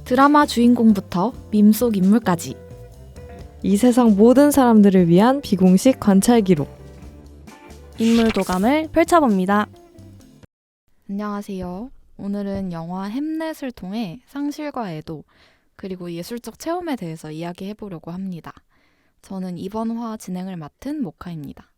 드라마 주인공부터 밈 속 인물까지 이 세상 모든 사람들을 위한 비공식 관찰 기록. 인물 도감을 펼쳐봅니다. 안녕하세요. 오늘은 영화 햄넷을 통해 상실과 애도 그리고 예술적 체험에 대해서 이야기해보려고 합니다. 저는 이번 화 진행을 맡은 모카입니다.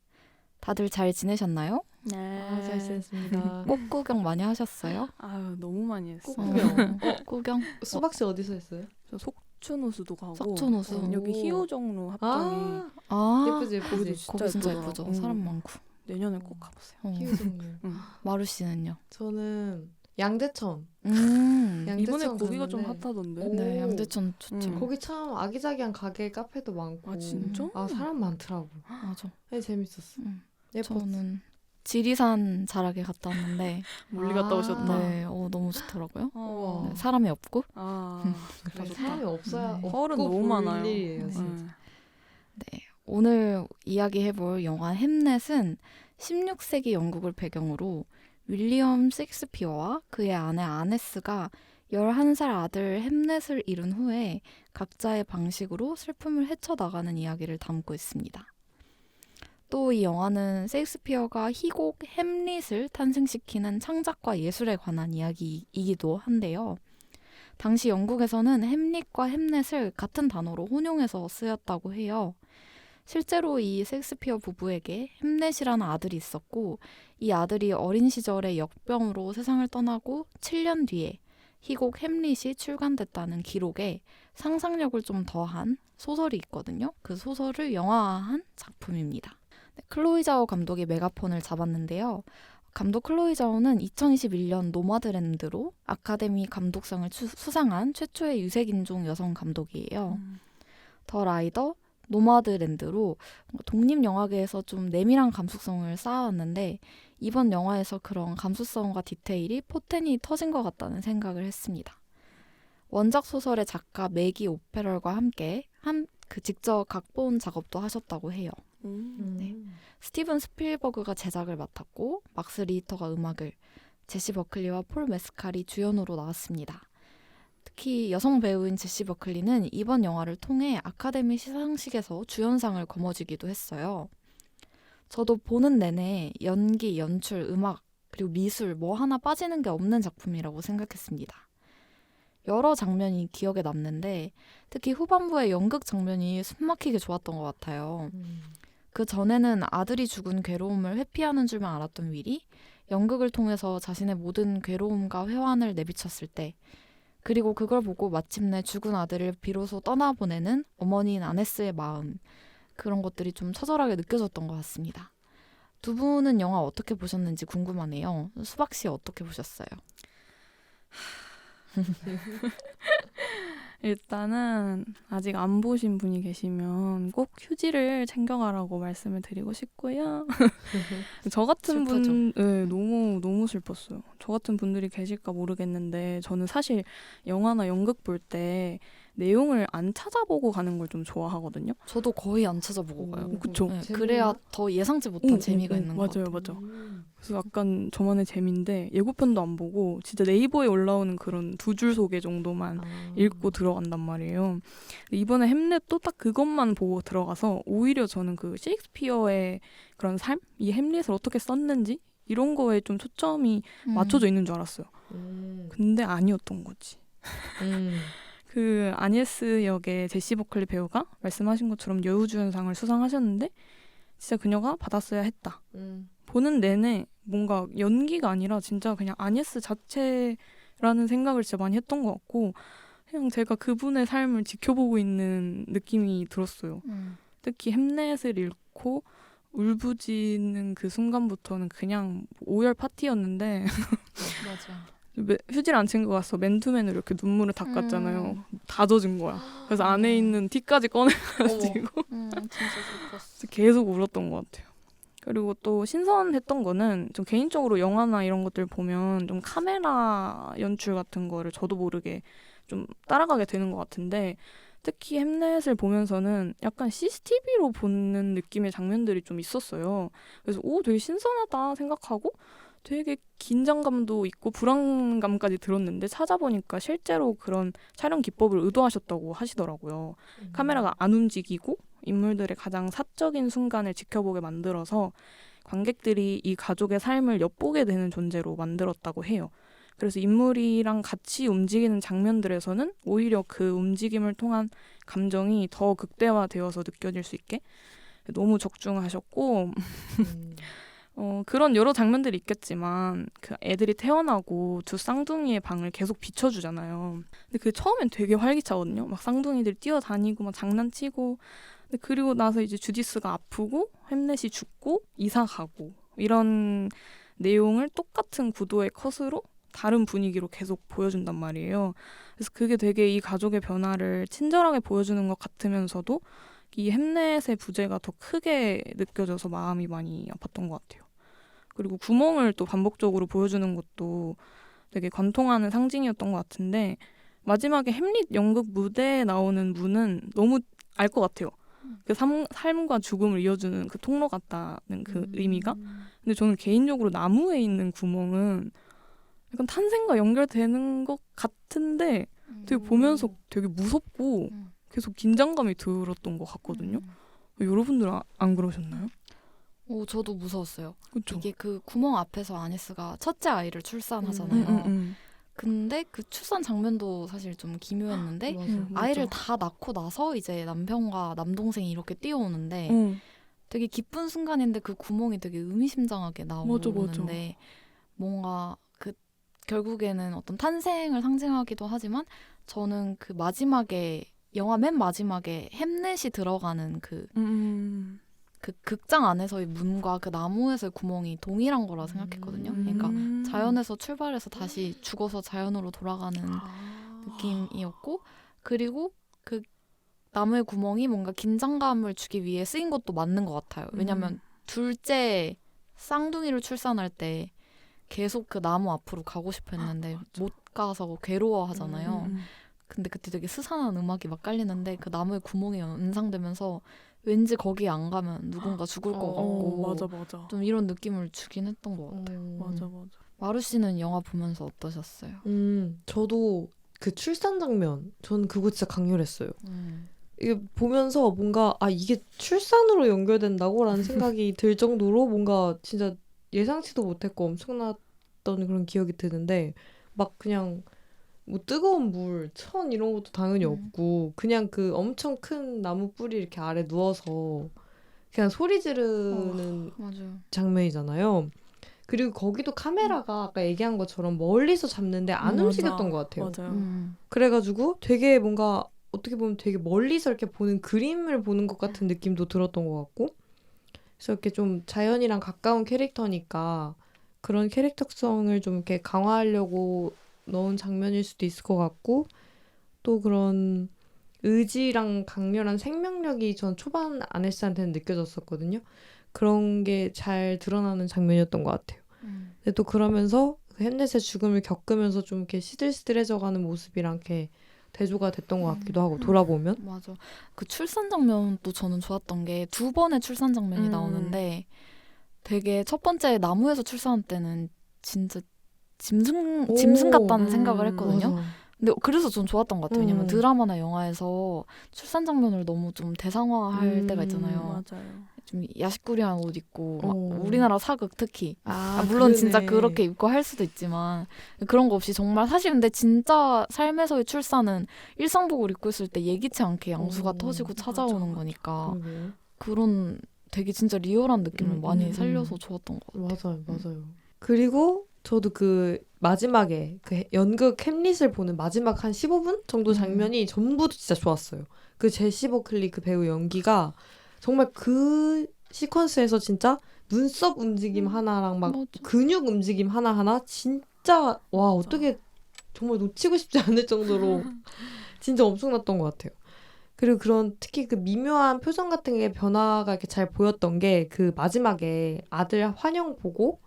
다들 잘 지내셨나요? 네. 잘 지냈습니다. 꽃 구경 많이 하셨어요? 아유, 너무 많이 했어. 꽃 구경. 구경? 수박 씨 어디서 했어요? 저 속초노수도 가고. 속초노수. 여기 희우정로 합정이. 예쁘지 거기도 예쁘지. 거기 진짜 예쁘더라고. 예쁘죠. 사람 많고. 내년에 꼭 가보세요. 희우종류. 마루 씨는요? 저는 양재천. 음. 이번에 양재천 거기가 좀 갔는데. 핫하던데. 오. 네, 양재천 좋죠. 거기 거기 참 아기자기한 가게 카페도 많고. 아, 진짜? 아, 사람 많더라고. 맞아. 네, 재밌었어. 예뻤어. 저는 지리산 자락에 갔다 왔는데 멀리 갔다 오셨다. 네, 너무 좋더라고요. 우와. 네, 사람이 없고 좋다, 네, 좋다. 사람이 없어야 네. 서울은 없고 너무 볼 많아요. 일이에요, 네. 진짜. 네, 오늘 이야기해볼 영화 햄넷은 16세기 영국을 배경으로 윌리엄 셰익스피어와 그의 아내 아네스가 11살 아들 햄넷을 잃은 후에 각자의 방식으로 슬픔을 헤쳐나가는 이야기를 담고 있습니다. 또 이 영화는 셰익스피어가 희곡 햄릿을 탄생시키는 창작과 예술에 관한 이야기이기도 한데요. 당시 영국에서는 햄릿과 햄넷을 같은 단어로 혼용해서 쓰였다고 해요. 실제로 이 셰익스피어 부부에게 햄넷이라는 아들이 있었고 이 아들이 어린 시절에 역병으로 세상을 떠나고 7년 뒤에 희곡 햄릿이 출간됐다는 기록에 상상력을 좀 더한 소설이 있거든요. 그 소설을 영화화한 작품입니다. 네, 클로이 자오 감독이 메가폰을 잡았는데요. 감독 클로이 자오는 2021년 노마드랜드로 아카데미 감독상을 수상한 최초의 유색인종 여성 감독이에요. 더 라이더, 노마드랜드로 독립영화계에서 좀 내밀한 감수성을 쌓아왔는데 이번 영화에서 그런 감수성과 디테일이 포텐이 터진 것 같다는 생각을 했습니다. 원작 소설의 작가 매기 오페럴과 함께 직접 각본 작업도 하셨다고 해요. 네. 스티븐 스필버그가 제작을 맡았고 막스 리히터가 음악을, 제시 버클리와 폴 메스칼이 주연으로 나왔습니다. 특히 여성 배우인 제시 버클리는 이번 영화를 통해 아카데미 시상식에서 주연상을 거머쥐기도 했어요. 저도 보는 내내 연기, 연출, 음악, 그리고 미술 뭐 하나 빠지는 게 없는 작품이라고 생각했습니다. 여러 장면이 기억에 남는데 특히 후반부의 연극 장면이 숨막히게 좋았던 것 같아요. 그 전에는 아들이 죽은 괴로움을 회피하는 줄만 알았던 윌이 연극을 통해서 자신의 모든 괴로움과 회환을 내비쳤을 때 그리고 그걸 보고 마침내 죽은 아들을 비로소 떠나보내는 어머니인 아네스의 마음 그런 것들이 좀 처절하게 느껴졌던 것 같습니다. 두 분은 영화 어떻게 보셨는지 궁금하네요. 수박 씨 어떻게 보셨어요? 일단은 아직 안 보신 분이 계시면 꼭 휴지를 챙겨가라고 말씀을 드리고 싶고요. 저 같은 슬프죠. 분, 네, 너무 슬펐어요. 저 같은 분들이 계실까 모르겠는데 저는 사실 영화나 연극 볼 때 내용을 안 찾아보고 가는 걸 좀 좋아하거든요. 저도 거의 안 찾아보고 가요. 그쵸? 네, 재밌나? 그래야 더 예상치 못한 재미가 있는 것 같아요. 맞아요. 그래서 약간 저만의 재미인데 예고편도 안 보고 진짜 네이버에 올라오는 그런 두 줄 소개 정도만 읽고 들어간단 말이에요. 근데 이번에 햄릿도 딱 그것만 보고 들어가서 오히려 저는 그 셰익스피어의 그런 삶? 이 햄릿을 어떻게 썼는지 이런 거에 좀 초점이 맞춰져 있는 줄 알았어요. 근데 아니었던 거지. 그 아니에스 역의 제시 버클리 배우가 말씀하신 것처럼 여우주연상을 수상하셨는데 진짜 그녀가 받았어야 했다. 보는 내내 뭔가 연기가 아니라 진짜 그냥 아니에스 자체라는 생각을 진짜 많이 했던 것 같고 그냥 제가 그분의 삶을 지켜보고 있는 느낌이 들었어요. 특히 햄넷을 잃고 울부짖는 그 순간부터는 그냥 오열 파티였는데 맞아. 휴지를 안 챙겨 가서 맨투맨으로 이렇게 눈물을 닦았잖아요. 다 젖은 거야. 그래서 안에 있는 티까지 꺼내가지고 진짜 슬펐어. 계속 울었던 것 같아요. 그리고 또 신선했던 거는 좀 개인적으로 영화나 이런 것들 보면 좀 카메라 연출 같은 거를 저도 모르게 좀 따라가게 되는 것 같은데 특히 햄넷을 보면서는 약간 CCTV로 보는 느낌의 장면들이 좀 있었어요. 그래서 되게 신선하다 생각하고 되게 긴장감도 있고 불안감까지 들었는데 찾아보니까 실제로 그런 촬영 기법을 의도하셨다고 하시더라고요. 카메라가 안 움직이고 인물들의 가장 사적인 순간을 지켜보게 만들어서 관객들이 이 가족의 삶을 엿보게 되는 존재로 만들었다고 해요. 그래서 인물이랑 같이 움직이는 장면들에서는 오히려 그 움직임을 통한 감정이 더 극대화되어서 느껴질 수 있게 너무 적중하셨고 그런 여러 장면들이 있겠지만 그 애들이 태어나고 두 쌍둥이의 방을 계속 비춰주잖아요. 근데 그 처음엔 되게 활기차거든요. 막 쌍둥이들 뛰어다니고 막 장난치고 근데 그리고 나서 이제 주디스가 아프고 햄넷이 죽고 이사 가고 이런 내용을 똑같은 구도의 컷으로 다른 분위기로 계속 보여준단 말이에요. 그래서 그게 되게 이 가족의 변화를 친절하게 보여주는 것 같으면서도 이 햄넷의 부재가 더 크게 느껴져서 마음이 많이 아팠던 것 같아요. 그리고 구멍을 또 반복적으로 보여주는 것도 되게 관통하는 상징이었던 것 같은데 마지막에 햄릿 연극 무대에 나오는 문은 너무 알 것 같아요. 그 삶과 죽음을 이어주는 그 통로 같다는 그 의미가. 근데 저는 개인적으로 나무에 있는 구멍은 약간 탄생과 연결되는 것 같은데 되게 보면서 되게 무섭고 계속 긴장감이 들었던 것 같거든요. 여러분들은 안 그러셨나요? 저도 무서웠어요. 그렇죠. 이게 그 구멍 앞에서 아네스가 첫째 아이를 출산하잖아요. 근데 그 출산 장면도 사실 좀 기묘했는데 아이를 다 낳고 나서 이제 남편과 남동생이 이렇게 뛰어오는데 되게 기쁜 순간인데 그 구멍이 되게 의미심장하게 나오는데 뭔가 그 결국에는 어떤 탄생을 상징하기도 하지만 저는 그 마지막에 영화 맨 마지막에 햄넷이 들어가는 그 극장 안에서의 문과 그 나무에서의 구멍이 동일한 거라 생각했거든요. 그러니까 자연에서 출발해서 다시 죽어서 자연으로 돌아가는 느낌이었고 그리고 그 나무의 구멍이 뭔가 긴장감을 주기 위해 쓰인 것도 맞는 것 같아요. 왜냐면 둘째 쌍둥이를 출산할 때 계속 그 나무 앞으로 가고 싶어 했는데 못 가서 괴로워하잖아요. 근데 그때 되게 스산한 음악이 막 깔리는데 그 나무의 구멍이 연상되면서 왠지 거기 안 가면 누군가 죽을 것 같고 맞아. 좀 이런 느낌을 주긴 했던 것 같아요. 맞아. 마루 씨는 영화 보면서 어떠셨어요? 저도 그 출산 장면, 전 그거 진짜 강렬했어요. 이게 보면서 뭔가 이게 출산으로 연결된다고? 라는 생각이 들 정도로 뭔가 진짜 예상치도 못했고 엄청났던 그런 기억이 드는데 막 그냥 뭐 뜨거운 물, 천 이런 것도 당연히 없고 그냥 그 엄청 큰 나무 뿌리 이렇게 아래 누워서 그냥 소리 지르는 맞아요. 장면이잖아요. 그리고 거기도 카메라가 아까 얘기한 것처럼 멀리서 잡는데 안 움직였던 것 같아요. 맞아요. 그래가지고 되게 뭔가 어떻게 보면 되게 멀리서 이렇게 보는 그림을 보는 것 같은 느낌도 들었던 것 같고 그래서 이렇게 좀 자연이랑 가까운 캐릭터니까 그런 캐릭터성을 좀 이렇게 강화하려고 넣은 장면일 수도 있을 것 같고 또 그런 의지랑 강렬한 생명력이 전 초반 아네스한테는 느껴졌었거든요. 그런 게 잘 드러나는 장면이었던 것 같아요. 근데 또 그러면서 그 햄넷의 죽음을 겪으면서 좀 이렇게 시들시들해져가는 모습이랑 이렇게 대조가 됐던 것 같기도 하고 돌아보면 맞아. 그 출산 장면도 저는 좋았던 게 두 번의 출산 장면이 나오는데 되게 첫 번째 나무에서 출산할 때는 진짜 짐승 같다는 생각을 했거든요. 맞아. 근데 그래서 전 좋았던 것 같아요. 왜냐면 드라마나 영화에서 출산 장면을 너무 좀 대상화할 때가 있잖아요. 맞아요. 좀 야식꾸리한 옷 입고 막 우리나라 사극 특히 물론 그러네. 진짜 그렇게 입고 할 수도 있지만 그런 거 없이 정말 사실 근데 진짜 삶에서의 출산은 일상복을 입고 있을 때 예기치 않게 양수가 터지고 찾아오는 거니까 그러게요. 그런 되게 진짜 리얼한 느낌을 많이 살려서 좋았던 것 같아요. 맞아요. 그리고 저도 그 마지막에 그 연극 햄릿을 보는 마지막 한 15분 정도 장면이 전부 진짜 좋았어요. 그 제시 버클리 그 배우 연기가 정말 그 시퀀스에서 진짜 눈썹 움직임 하나랑 막 맞아. 근육 움직임 하나하나 진짜 와 어떻게 정말 놓치고 싶지 않을 정도로 진짜 엄청났던 것 같아요. 그리고 그런 특히 그 미묘한 표정 같은 게 변화가 이렇게 잘 보였던 게 그 마지막에 아들 환영 보고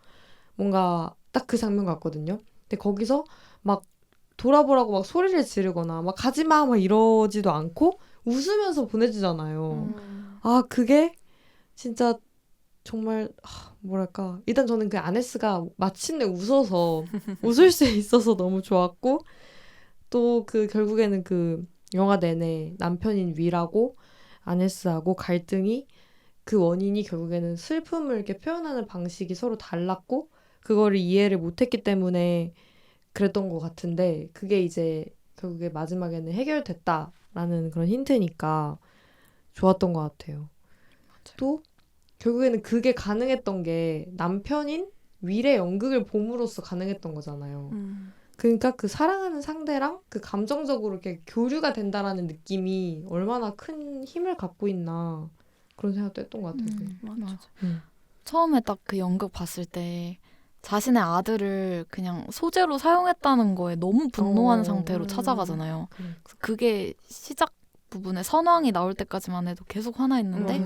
뭔가 딱 그 장면 같거든요. 근데 거기서 막 돌아보라고 막 소리를 지르거나 막 가지마 막 이러지도 않고 웃으면서 보내주잖아요. 그게 진짜 정말 뭐랄까 일단 저는 그 아네스가 마침내 웃어서 웃을 수 있어서 너무 좋았고 또 그 결국에는 그 영화 내내 남편인 위라고 아네스하고 갈등이 그 원인이 결국에는 슬픔을 이렇게 표현하는 방식이 서로 달랐고 그거를 이해를 못했기 때문에 그랬던 것 같은데 그게 이제 결국에 마지막에는 해결됐다라는 그런 힌트니까 좋았던 것 같아요. 또 결국에는 그게 가능했던 게 남편인 윌의 연극을 봄으로써 가능했던 거잖아요. 그러니까 그 사랑하는 상대랑 그 감정적으로 이렇게 교류가 된다라는 느낌이 얼마나 큰 힘을 갖고 있나 그런 생각도 했던 것 같아요. 맞아. 처음에 딱 그 연극 봤을 때 자신의 아들을 그냥 소재로 사용했다는 거에 너무 분노한 상태로 찾아가잖아요. 그래서 그게 시작 부분에 선왕이 나올 때까지만 해도 계속 화나있는데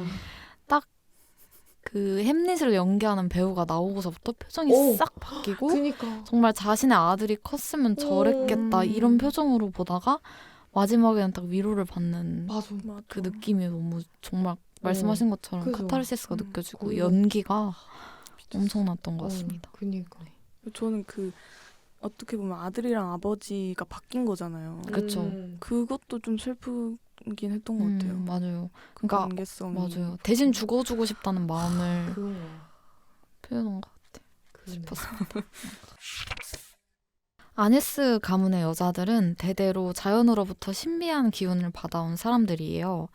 그 햄릿을 연기하는 배우가 나오고서부터 표정이 오. 싹 바뀌고 그니까 정말 자신의 아들이 컸으면 저랬겠다 이런 표정으로 보다가 마지막에는 딱 위로를 받는 맞아. 그 느낌이 너무 정말 말씀하신 것처럼 그죠. 카타르시스가 느껴지고 그거. 연기가 엄청났던 것 같습니다. 그니까. 저는 그 어떻게 보면 아들이랑 아버지가 바뀐 거잖아요. 그쵸. 그것도 좀 슬프긴 했던 것 같아요. 맞아요. 그 그러니까 관계성이. 맞아요. 대신 죽어주고 싶다는 마음을 그런 거야. 표현한 것 그러네. 싶었습니다. 아네스 가문의 여자들은 대대로 자연으로부터 신비한 기운을 받아온 사람들이에요.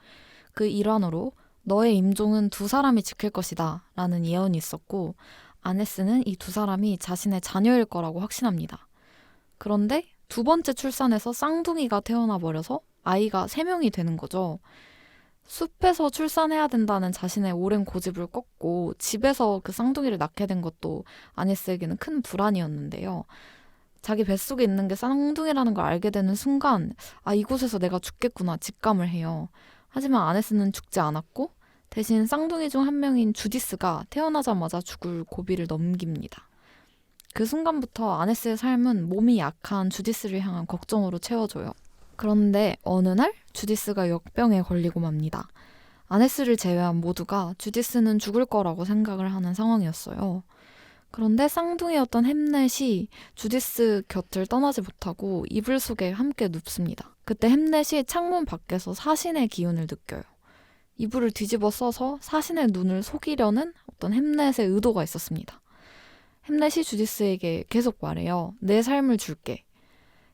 그 일환으로 너의 임종은 두 사람이 지킬 것이다 라는 예언이 있었고 아네스는 이 두 사람이 자신의 자녀일 거라고 확신합니다. 그런데 두 번째 출산에서 쌍둥이가 태어나 버려서 아이가 3명이 되는 거죠. 숲에서 출산해야 된다는 자신의 오랜 고집을 꺾고 집에서 그 쌍둥이를 낳게 된 것도 아네스에게는 큰 불안이었는데요. 자기 뱃속에 있는 게 쌍둥이라는 걸 알게 되는 순간 이곳에서 내가 죽겠구나 직감을 해요. 하지만 아네스는 죽지 않았고 대신 쌍둥이 중 한 명인 주디스가 태어나자마자 죽을 고비를 넘깁니다. 그 순간부터 아네스의 삶은 몸이 약한 주디스를 향한 걱정으로 채워져요. 그런데 어느 날 주디스가 역병에 걸리고 맙니다. 아네스를 제외한 모두가 주디스는 죽을 거라고 생각을 하는 상황이었어요. 그런데 쌍둥이였던 햄넷이 주디스 곁을 떠나지 못하고 이불 속에 함께 눕습니다. 그때 햄넷이 창문 밖에서 사신의 기운을 느껴요. 이불을 뒤집어 써서 사신의 눈을 속이려는 어떤 햄넷의 의도가 있었습니다. 햄넷이 주디스에게 계속 말해요. 내 삶을 줄게.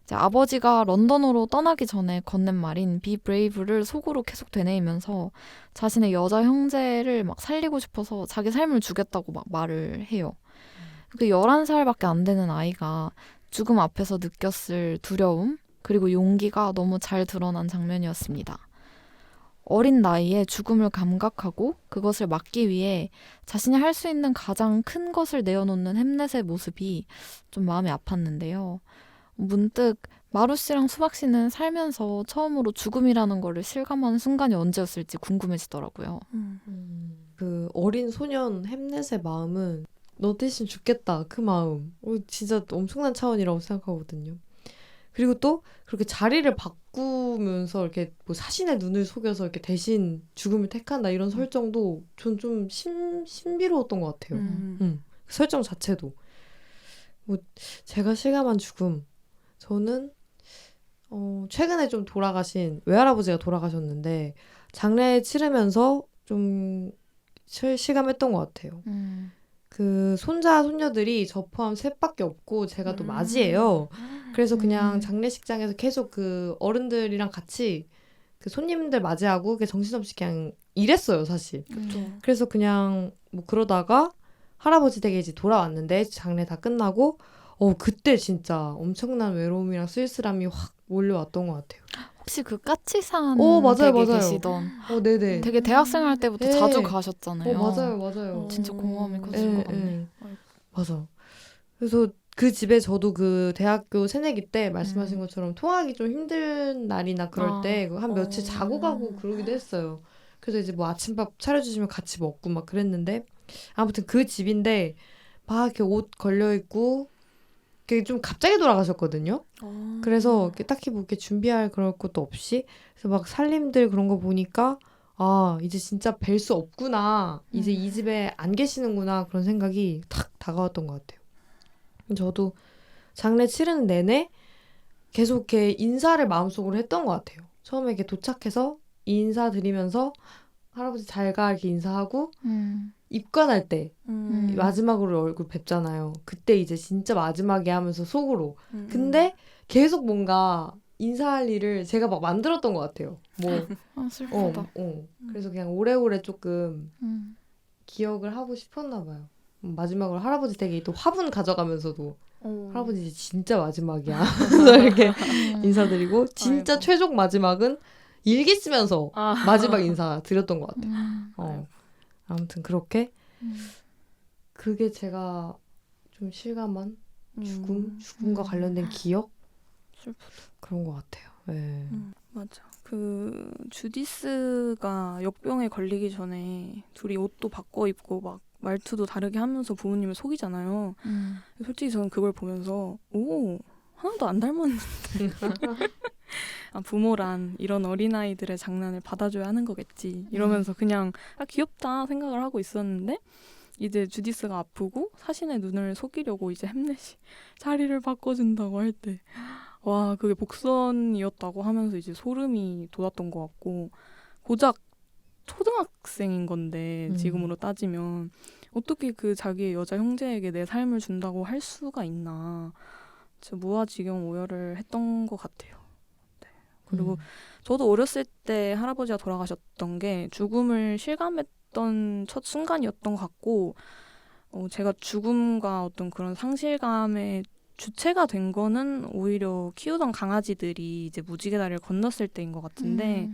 이제 아버지가 런던으로 떠나기 전에 건넨 말인 Be Brave를 속으로 계속 되뇌이면서 자신의 여자 형제를 막 살리고 싶어서 자기 삶을 주겠다고 막 말을 해요. 그 11살밖에 안 되는 아이가 죽음 앞에서 느꼈을 두려움 그리고 용기가 너무 잘 드러난 장면이었습니다. 어린 나이에 죽음을 감각하고 그것을 막기 위해 자신이 할 수 있는 가장 큰 것을 내어놓는 햄넷의 모습이 좀 마음이 아팠는데요. 문득 마루 씨랑 수박 씨는 살면서 처음으로 죽음이라는 거를 실감하는 순간이 언제였을지 궁금해지더라고요. 그 어린 소년 햄넷의 마음은 너 대신 죽겠다 그 마음 진짜 엄청난 차원이라고 생각하거든요. 그리고 또 그렇게 자리를 바꾸면서 이렇게 뭐 사신의 눈을 속여서 이렇게 대신 죽음을 택한다 이런 설정도 전 좀 신비로웠던 것 같아요. 그 설정 자체도 뭐 제가 실감한 죽음 저는 최근에 좀 돌아가신 외할아버지가 돌아가셨는데 장례 치르면서 좀 실감했던 것 같아요. 그 손자 손녀들이 저 포함 셋밖에 없고 제가 또 맞이에요. 그래서 그냥 장례식장에서 계속 그 어른들이랑 같이 그 손님들 맞이하고 정신없이 그냥 일했어요 사실. 그래서 그냥 뭐 그러다가 할아버지 댁에 이제 돌아왔는데 장례 다 끝나고 그때 진짜 엄청난 외로움이랑 쓸쓸함이 확 몰려왔던 것 같아요. 혹시 그 까치산 맞아요, 댁에 맞아요. 계시던 네네. 되게 대학생 할 때부터 네. 자주 가셨잖아요. 맞아요. 진짜 공허함이 컸을 것 같네. 맞아. 그래서 그 집에 저도 그 대학교 새내기 때 말씀하신 것처럼 통하기 좀 힘든 날이나 그럴 때 한 며칠 자고 가고 그러기도 했어요. 그래서 이제 뭐 아침밥 차려주시면 같이 먹고 막 그랬는데 아무튼 그 집인데 막 이렇게 옷 걸려있고 좀 갑자기 돌아가셨거든요. 그래서 딱히 뭐 이렇게 준비할 그럴 것도 없이 그래서 막 살림들 그런 거 보니까 아, 이제 진짜 뵐 수 없구나. 이제 이 집에 안 계시는구나. 그런 생각이 탁 다가왔던 것 같아요. 저도 장례 치르는 내내 계속 이렇게 인사를 마음속으로 했던 것 같아요. 처음에 이렇게 도착해서 인사드리면서 할아버지 잘 가 이렇게 인사하고 입관할 때 마지막으로 얼굴 뵙잖아요. 그때 이제 진짜 마지막에 하면서 속으로. 근데 계속 뭔가 인사할 일을 제가 막 만들었던 것 같아요. 뭐, 아, 슬프다. 그래서 그냥 오래오래 조금 음. 기억을 하고 싶었나 봐요. 마지막으로 할아버지 댁에 또 화분 가져가면서도 할아버지 이제 진짜 마지막이야. 그래서 이렇게 인사드리고 진짜 아이고. 최종 마지막은 일기 쓰면서 마지막 인사 드렸던 것 같아요. 아무튼 그렇게 그게 제가 좀 실감한 죽음과 관련된 기억 슬프다. 그런 것 같아요. 네. 맞아. 그 주디스가 역병에 걸리기 전에 둘이 옷도 바꿔 입고 막 말투도 다르게 하면서 부모님을 속이잖아요. 솔직히 저는 그걸 보면서 오, 하나도 안 닮았는데. 아, 부모란 이런 어린아이들의 장난을 받아줘야 하는 거겠지. 이러면서 그냥 아, 귀엽다 생각을 하고 있었는데 이제 주디스가 아프고 사신의 눈을 속이려고 이제 햄넷이 자리를 바꿔준다고 할 때 와, 그게 복선이었다고 하면서 이제 소름이 돋았던 것 같고 고작 초등학생인 건데 지금으로 따지면 어떻게 그 자기의 여자 형제에게 내 삶을 준다고 할 수가 있나. 진짜 무아지경 오열을 했던 것 같아요. 네. 그리고 저도 어렸을 때 할아버지가 돌아가셨던 게 죽음을 실감했던 첫 순간이었던 것 같고 제가 죽음과 어떤 그런 상실감에 주체가 된 거는 오히려 키우던 강아지들이 이제 무지개 다리를 건넜을 때인 것 같은데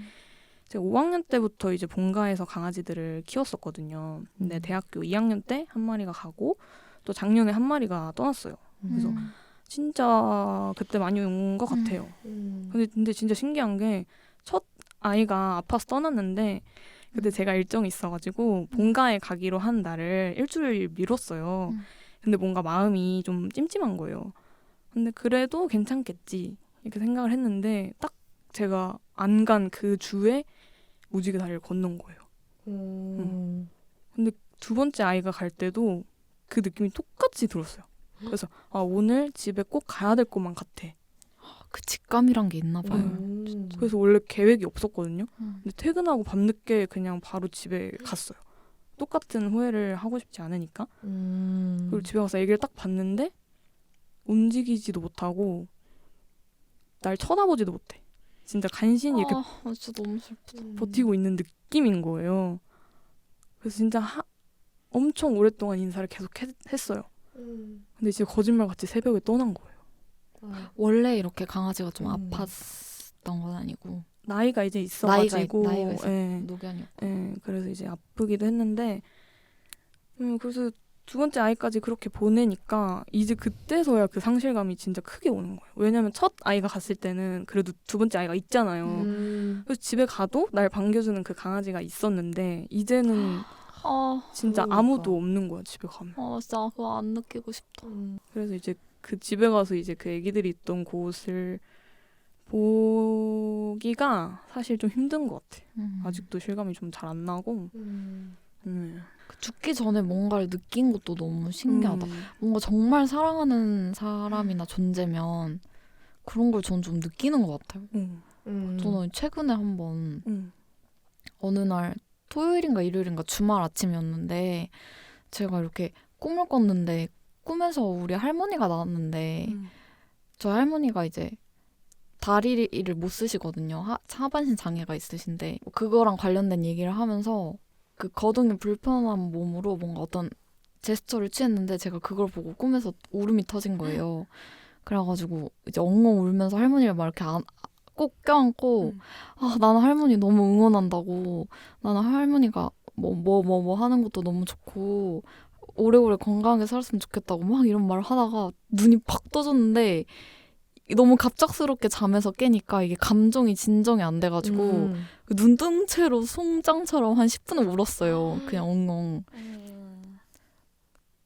제가 5학년 때부터 이제 본가에서 강아지들을 키웠었거든요. 근데 대학교 2학년 때 한 마리가 가고 또 작년에 한 마리가 떠났어요. 그래서 진짜 그때 많이 온 것 같아요. 근데 진짜 신기한 게 첫 아이가 아파서 떠났는데 그때 제가 일정이 있어가지고 본가에 가기로 한 날을 일주일 미뤘어요. 근데 뭔가 마음이 좀 찜찜한 거예요. 근데 그래도 괜찮겠지 이렇게 생각을 했는데 딱 제가 안 간 그 주에 무지개 다리를 건넌 거예요. 근데 두 번째 아이가 갈 때도 그 느낌이 똑같이 들었어요. 그래서 아, 오늘 집에 꼭 가야 될 것만 같아. 그 직감이란 게 있나 봐요. 그래서 원래 계획이 없었거든요. 근데 퇴근하고 밤늦게 그냥 바로 집에 갔어요. 똑같은 후회를 하고 싶지 않으니까. 그리고 집에 가서 애기를 딱 봤는데 움직이지도 못하고 날 쳐다보지도 못해. 진짜 간신히 이렇게 진짜 너무 슬프다. 버티고 있는 느낌인 거예요. 그래서 진짜 엄청 오랫동안 인사를 계속 했어요. 근데 이제 거짓말같이 새벽에 떠난 거예요. 원래 이렇게 강아지가 좀 아팠던 건 아니고 나이가 이제 있어가지고 나이가 있어. 예, 노견이었고. 예, 그래서 이제 아프기도 했는데 그래서 두 번째 아이까지 그렇게 보내니까 이제 그때서야 그 상실감이 진짜 크게 오는 거예요. 왜냐면 첫 아이가 갔을 때는 그래도 두 번째 아이가 있잖아요. 그래서 집에 가도 날 반겨주는 그 강아지가 있었는데 이제는 진짜 그러니까. 아무도 없는 거야 집에 가면. 진짜 그거 안 느끼고 싶다. 그래서 이제 그 집에 가서 이제 그 애기들이 있던 곳을 보기가 사실 좀 힘든 것 같아. 아직도 실감이 좀 잘 안 나고. 죽기 전에 뭔가를 느낀 것도 너무 신기하다. 뭔가 정말 사랑하는 사람이나 존재면 그런 걸 전 좀 느끼는 것 같아요. 저는 최근에 한번 어느 날 토요일인가 일요일인가 주말 아침이었는데 제가 이렇게 꿈을 꿨는데 꿈에서 우리 할머니가 나왔는데 저희 할머니가 이제 다리를 못 쓰시거든요. 하반신 장애가 있으신데 그거랑 관련된 얘기를 하면서 그 거동이 불편한 몸으로 뭔가 어떤 제스처를 취했는데 제가 그걸 보고 꿈에서 울음이 터진 거예요. 그래가지고 이제 엉엉 울면서 할머니를 막 이렇게 꼭 껴안고 나는 할머니 너무 응원한다고 나는 할머니가 뭐 하는 것도 너무 좋고 오래오래 건강하게 살았으면 좋겠다고 막 이런 말을 하다가 눈이 팍 떠졌는데 너무 갑작스럽게 잠에서 깨니까 이게 감정이 진정이 안 돼가지고 그 눈동채로 송장처럼 한 10분을 울었어요. 그냥 엉엉.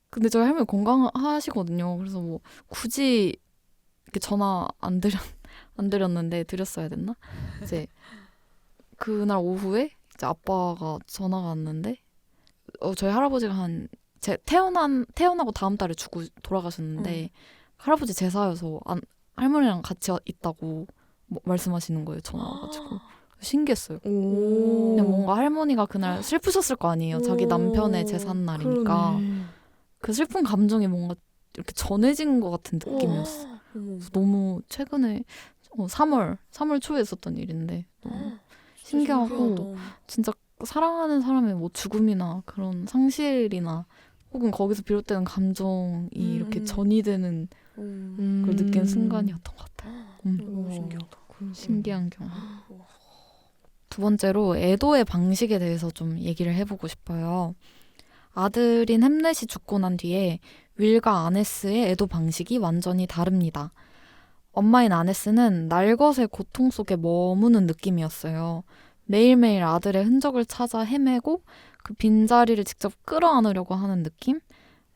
근데 저희 할머니 건강하시거든요. 그래서 뭐 굳이 이렇게 전화 안 드렸는데 드렸어야 됐나? 이제 그날 오후에 이제 아빠가 전화가 왔는데 저희 할아버지가 태어나고 다음 달에 돌아가셨는데 할아버지 제사여서 할머니랑 같이 있다고 말씀하시는 거예요. 전화 와가지고 신기했어요. 오. 그냥 뭔가 할머니가 그날 슬프셨을 거 아니에요. 자기 남편의 제삿 날이니까. 그러네. 그 슬픈 감정이 뭔가 이렇게 전해진 것 같은 느낌이었어. 그래서 너무 최근에 3월 초에 있었던 일인데 너무 신기하고 진짜 사랑하는 사람의 뭐 죽음이나 그런 상실이나 혹은 거기서 비롯되는 감정이 이렇게 전이되는 걸 느낀 순간이었던 것 같아요. 너무 신기하다. 신기한 경험. 두 번째로 애도의 방식에 대해서 좀 얘기를 해보고 싶어요. 아들인 햄렛이 죽고 난 뒤에 윌과 아네스의 애도 방식이 완전히 다릅니다. 엄마인 아네스는 날것의 고통 속에 머무는 느낌이었어요. 매일매일 아들의 흔적을 찾아 헤매고 그 빈자리를 직접 끌어안으려고 하는 느낌?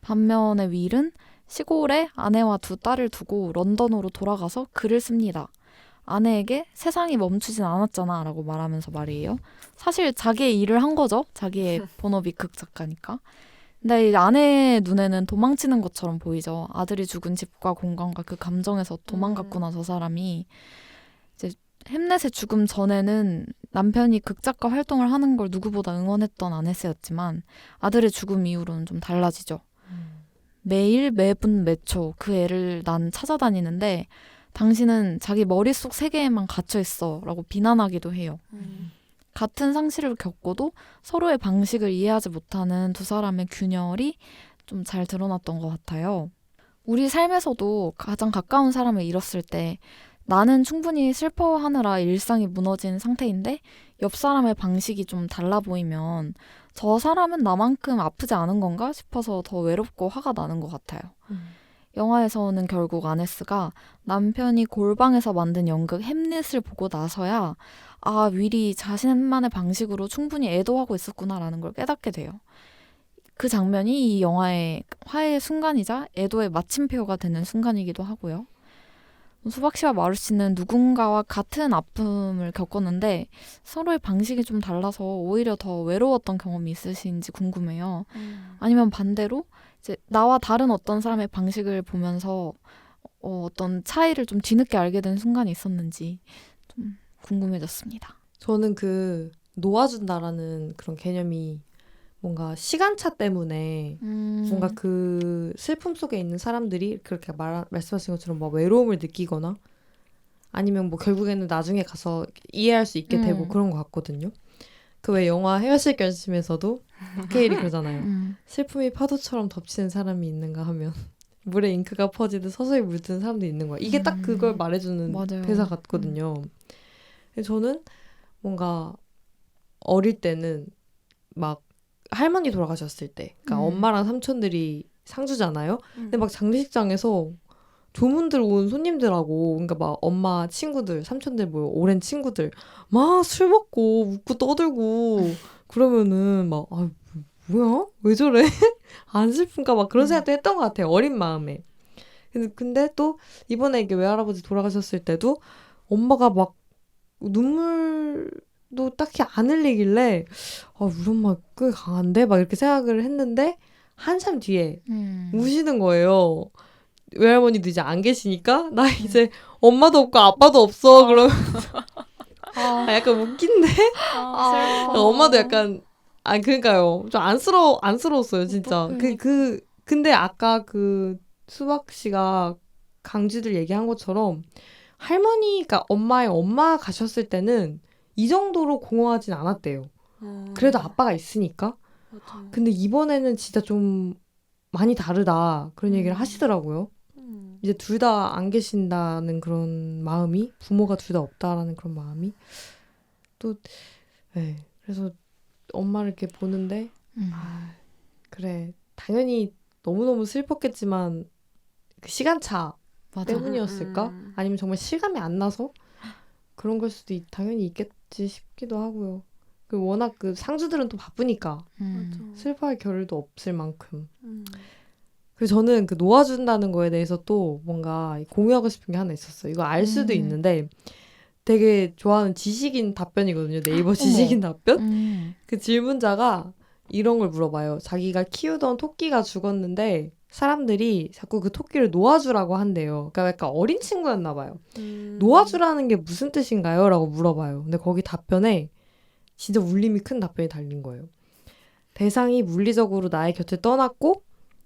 반면에 윌은 시골에 아내와 두 딸을 두고 런던으로 돌아가서 글을 씁니다. 아내에게 세상이 멈추진 않았잖아 라고 말하면서 말이에요. 사실 자기의 일을 한 거죠. 자기의 본업이 극작가니까. 근데 이 아내의 눈에는 도망치는 것처럼 보이죠. 아들이 죽은 집과 공간과 그 감정에서 도망갔구나 저 사람이. 이제 햄렛의 죽음 전에는 남편이 극작가 활동을 하는 걸 누구보다 응원했던 아네스였지만 아들의 죽음 이후로는 좀 달라지죠. 매일 매분 매초 그 애를 난 찾아다니는데 당신은 자기 머릿속 세계에만 갇혀있어 라고 비난하기도 해요. 같은 상실을 겪고도 서로의 방식을 이해하지 못하는 두 사람의 균열이 좀 잘 드러났던 것 같아요. 우리 삶에서도 가장 가까운 사람을 잃었을 때 나는 충분히 슬퍼하느라 일상이 무너진 상태인데 옆 사람의 방식이 좀 달라 보이면 저 사람은 나만큼 아프지 않은 건가 싶어서 더 외롭고 화가 나는 것 같아요. 영화에서는 결국 아네스가 남편이 골방에서 만든 연극 햄릿을 보고 나서야 윌이 자신만의 방식으로 충분히 애도하고 있었구나라는 걸 깨닫게 돼요. 그 장면이 이 영화의 화해의 순간이자 애도의 마침표가 되는 순간이기도 하고요. 수박 씨와 마루 씨는 누군가와 같은 아픔을 겪었는데 서로의 방식이 좀 달라서 오히려 더 외로웠던 경험이 있으신지 궁금해요. 아니면 반대로 이제 나와 다른 어떤 사람의 방식을 보면서 어떤 차이를 좀 뒤늦게 알게 된 순간이 있었는지 좀 궁금해졌습니다. 저는 그 놓아준다라는 그런 개념이 뭔가 시간차 때문에 뭔가 그 슬픔 속에 있는 사람들이 그렇게 말씀하신 것처럼 뭐 외로움을 느끼거나 아니면 뭐 결국에는 나중에 가서 이해할 수 있게 되고 그런 것 같거든요. 그 왜 영화 헤어질 결심에서도 케일이 그러잖아요. 슬픔이 파도처럼 덮치는 사람이 있는가 하면 물에 잉크가 퍼지듯 서서히 물드는 사람도 있는 거야. 이게 딱 그걸 말해주는 맞아요. 대사 같거든요. 저는 뭔가 어릴 때는 막 할머니 돌아가셨을 때, 그러니까 엄마랑 삼촌들이 상주잖아요. 근데 막 장례식장에서 조문들 온 손님들하고, 그러니까 막 엄마 친구들, 삼촌들 뭐 오랜 친구들 막 술 먹고 웃고 떠들고 그러면은 막 뭐야? 왜 저래? 안 슬픈가? 막 그런 생각도 했던 것 같아요. 어린 마음에. 근데 또 이번에 이게 외할아버지 돌아가셨을 때도 엄마가 막 눈물도 딱히 안 흘리길래 우리 엄마 꽤 강한데? 막 이렇게 생각을 했는데 한참 뒤에 우시는 거예요. 외할머니도 이제 안 계시니까 나 이제 엄마도 없고 아빠도 없어. 그러면 약간 웃긴데? 엄마도 약간 그러니까요. 좀 안쓰러웠어요, 진짜. 근데 아까 그 수박 씨가 강쥐들 얘기한 것처럼 할머니가 엄마의 엄마 가셨을 때는 이 정도로 공허하진 않았대요. 그래도 아빠가 있으니까. 근데 이번에는 진짜 좀 많이 다르다. 그런 얘기를 하시더라고요. 이제 둘 다 안 계신다는 그런 마음이, 부모가 둘 다 없다라는 그런 마음이 또, 네. 그래서 엄마를 이렇게 보는데 그래, 당연히 너무너무 슬펐겠지만 그 시간차 때문이었을까? 아니면 정말 실감이 안 나서 그런 걸 수도 당연히 있겠지 싶기도 하고요. 워낙 그 상주들은 또 바쁘니까 슬퍼할 겨를도 없을 만큼. 그래서 저는 그 놓아준다는 거에 대해서 또 뭔가 공유하고 싶은 게 하나 있었어요. 이거 알 수도 있는데 되게 좋아하는 지식인 답변이거든요. 네이버 지식인 답변? 그 질문자가 이런 걸 물어봐요. 자기가 키우던 토끼가 죽었는데 사람들이 자꾸 그 토끼를 놓아주라고 한대요. 그러니까 약간 어린 친구였나 봐요. 놓아주라는 게 무슨 뜻인가요? 라고 물어봐요. 근데 거기 답변에 진짜 울림이 큰 답변이 달린 거예요. 대상이 물리적으로 나의 곁을 떠났고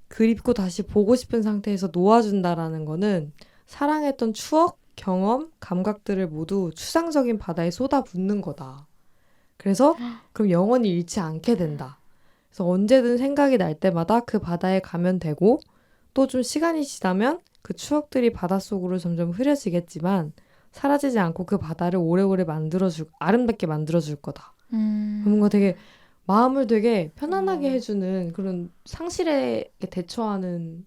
그립고 다시 보고 싶은 상태에서 놓아준다라는 거는 사랑했던 추억, 경험, 감각들을 모두 추상적인 바다에 쏟아붓는 거다. 그래서 그럼 영원히 잃지 않게 된다. 그래서 언제든 생각이 날 때마다 그 바다에 가면 되고 또 좀 시간이 지나면 그 추억들이 바닷속으로 점점 흐려지겠지만 사라지지 않고 그 바다를 오래오래 아름답게 만들어줄 거다. 뭔가 되게 마음을 되게 편안하게 해주는 그런 상실에 대처하는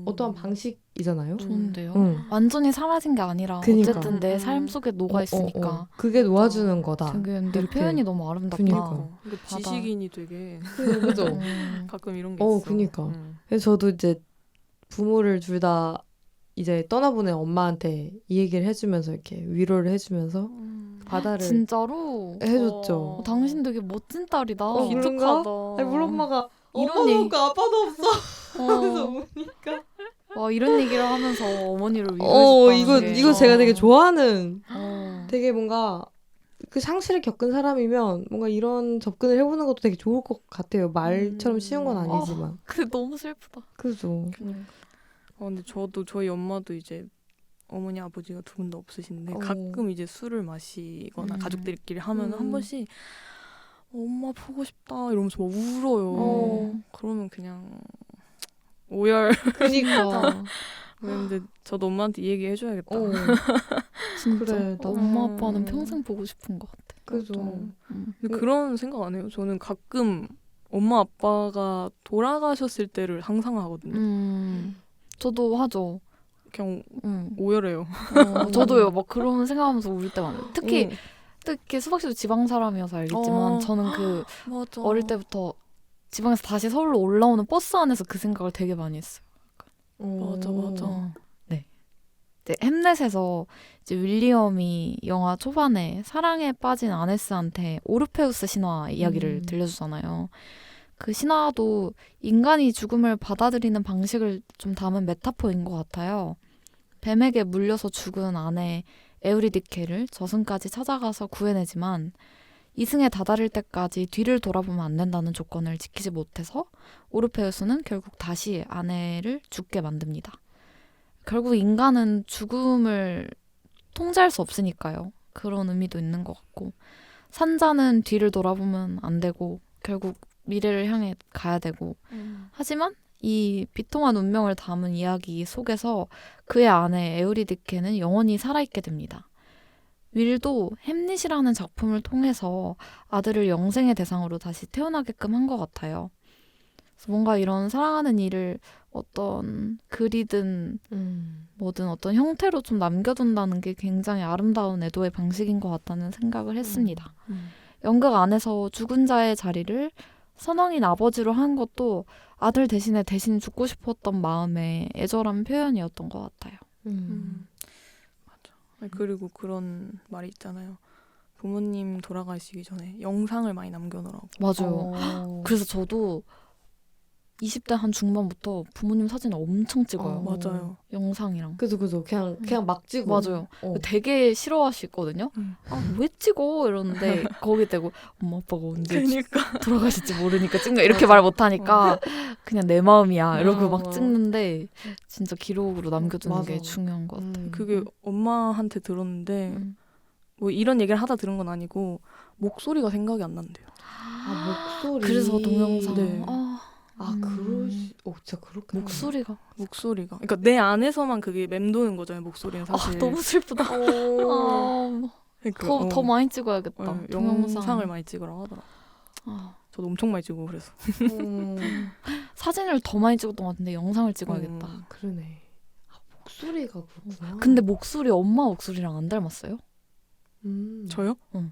어떠한 방식이잖아요. 좋은데요. 응. 완전히 사라진 게 아니라 그니까. 어쨌든 내 삶 속에 녹아 있으니까. 그게 놓아주는 거다. 되게 근데 이렇게. 표현이 너무 아름답다. 그니까. 근데 바다. 지식인이 되게 그죠? 가끔 이런 게 있어. 그니까. 그래서 저도 이제 부모를 둘 다 이제 떠나보낸 엄마한테 이 얘기를 해주면서 이렇게 위로를 해주면서 바다를 진짜로? 해줬죠. 당신 되게 멋진 딸이다. 그런가? 아니, 우리 엄마가 이런 엄마도 얘기- 없고 아빠도 없어. 하면서 어, 우니까. 와 이런 얘기를 하면서 어머니를 위로해줬다는 게. 이거 제가 되게 좋아하는 어. 되게 뭔가 그 상실을 겪은 사람이면 뭔가 이런 접근을 해보는 것도 되게 좋을 것 같아요. 말처럼 쉬운 건 아니지만. 그게 너무 슬프다. 그죠. 근데 저도 저희 엄마도 이제 어머니 아버지가 두 분 다 없으신데 가끔 이제 술을 마시거나 가족들끼리 하면 한 번씩 엄마 보고 싶다 이러면서 막 울어요. 그러면 그냥 오열. 그니까. 근데 저도 엄마한테 이 얘기 해줘야겠다. 진짜. 그래, 나도. 엄마 아빠는 평생 보고 싶은 것 같아. 그죠. 근데 그런 생각 안 해요. 저는 가끔 엄마 아빠가 돌아가셨을 때를 상상하거든요. 저도 하죠. 그냥 오열해요. 저도요. 막 그런 생각하면서 울 때 많아요. 특히 수박 씨도 지방 사람이어서 알겠지만 저는 그 맞아. 어릴 때부터 지방에서 다시 서울로 올라오는 버스 안에서 그 생각을 되게 많이 했어요. 맞아. 네. 이제 햄넷에서 이제 윌리엄이 영화 초반에 사랑에 빠진 아네스한테 오르페우스 신화 이야기를 들려주잖아요. 그 신화도 인간이 죽음을 받아들이는 방식을 좀 담은 메타포인 것 같아요. 뱀에게 물려서 죽은 아내 에우리디케를 저승까지 찾아가서 구해내지만 이승에 다다를 때까지 뒤를 돌아보면 안 된다는 조건을 지키지 못해서 오르페우스는 결국 다시 아내를 죽게 만듭니다. 결국 인간은 죽음을 통제할 수 없으니까요. 그런 의미도 있는 것 같고 산자는 뒤를 돌아보면 안 되고 결국 미래를 향해 가야 되고 하지만 이 비통한 운명을 담은 이야기 속에서 그의 아내 에우리디케는 영원히 살아있게 됩니다. 윌도 햄릿이라는 작품을 통해서 아들을 영생의 대상으로 다시 태어나게끔 한 것 같아요. 그래서 뭔가 이런 사랑하는 일을 어떤 글이든 뭐든 어떤 형태로 좀 남겨둔다는 게 굉장히 아름다운 애도의 방식인 것 같다는 생각을 했습니다. 연극 안에서 죽은 자의 자리를 선왕인 아버지로 한 것도 아들 대신 죽고 싶었던 마음의 애절한 표현이었던 것 같아요. 맞아. 그리고 그런 말이 있잖아요. 부모님 돌아가시기 전에 영상을 많이 남겨놓으라고. 맞아요. 그래서 저도 20대 한 중반부터 부모님 사진을 엄청 찍어요. 맞아요. 영상이랑. 그죠. 그냥 막 찍어. 맞아요. 되게 싫어하시거든요. 왜 찍어? 이러는데 거기 대고 엄마 아빠가 언제 그러니까. 돌아가실지 모르니까 찍는 이렇게 말 못하니까 그냥 내 마음이야 이러고 막 찍는데 진짜 기록으로 남겨두는 게 중요한 것 같아요. 그게 엄마한테 들었는데 뭐 이런 얘기를 하다 들은 건 아니고 목소리가 생각이 안 난대요. 목소리. 그래서 동영상. 네. 진짜 그렇게. 목소리가. 그러니까 내 안에서만 그게 맴도는 거잖아요. 목소리는 사실. 너무 슬프다. 그러니까, 더 많이 찍어야겠다. 영상을 많이 찍으라고 하더라. 저도 엄청 많이 찍고 그래서. 사진을 더 많이 찍었던 것 같은데 영상을 찍어야겠다. 그러네. 목소리가 그렇구나. 근데 목소리 엄마 목소리랑 안 닮았어요? 저요? 응.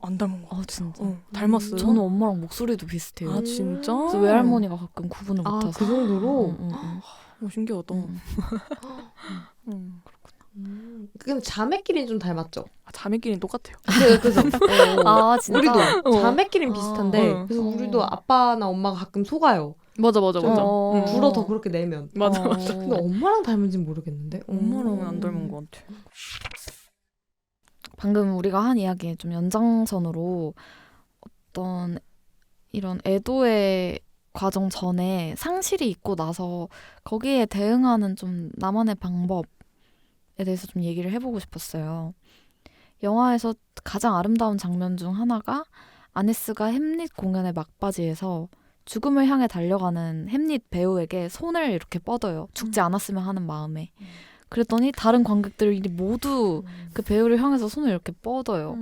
안 닮은 거. 진짜. 닮았어요? 저는 엄마랑 목소리도 비슷해요. 진짜? 그래서 외할머니가 가끔 구분을 못해서. 그 정도로? 신기하다. 그럼 자매끼리는 좀 닮았죠? 자매끼리는 똑같아요. 그래서 아 진짜. 우리도 자매끼리는 아, 비슷한데 그래서 우리도 아빠나 엄마가 가끔 속아요. 맞아. 어. 불어 더 그렇게 내면. 맞아. 근데 엄마랑 닮은지 모르겠는데. 엄마랑은 안 닮은 것 같아. 방금 우리가 한 이야기의 좀 연장선으로 어떤 이런 애도의 과정 전에 상실이 있고 나서 거기에 대응하는 좀 나만의 방법에 대해서 좀 얘기를 해보고 싶었어요. 영화에서 가장 아름다운 장면 중 하나가 아네스가 햄릿 공연의 막바지에서 죽음을 향해 달려가는 햄릿 배우에게 손을 이렇게 뻗어요. 죽지 않았으면 하는 마음에. 그랬더니 다른 관객들이 모두 그 배우를 향해서 손을 이렇게 뻗어요.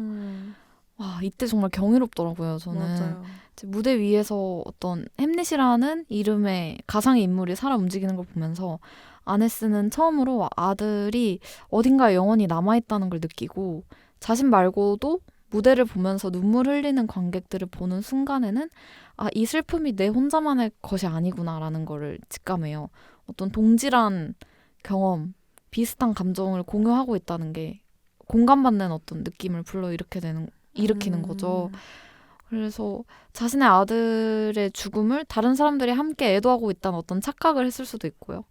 와, 이때 정말 경이롭더라고요, 저는. 맞아요. 이제 무대 위에서 어떤 햄릿이라는 이름의 가상의 인물이 살아 움직이는 걸 보면서 아네스는 처음으로 아들이 어딘가에 영원히 남아있다는 걸 느끼고 자신 말고도 무대를 보면서 눈물 흘리는 관객들을 보는 순간에는 아, 이 슬픔이 내 혼자만의 것이 아니구나라는 거를 직감해요. 어떤 동질한 경험, 비슷한 감정을 공유하고 있다는 게 공감받는 어떤 느낌을 일으키는 거죠. 그래서 자신의 아들의 죽음을 다른 사람들이 함께 애도하고 있다는 어떤 착각을 했을 수도 있고요.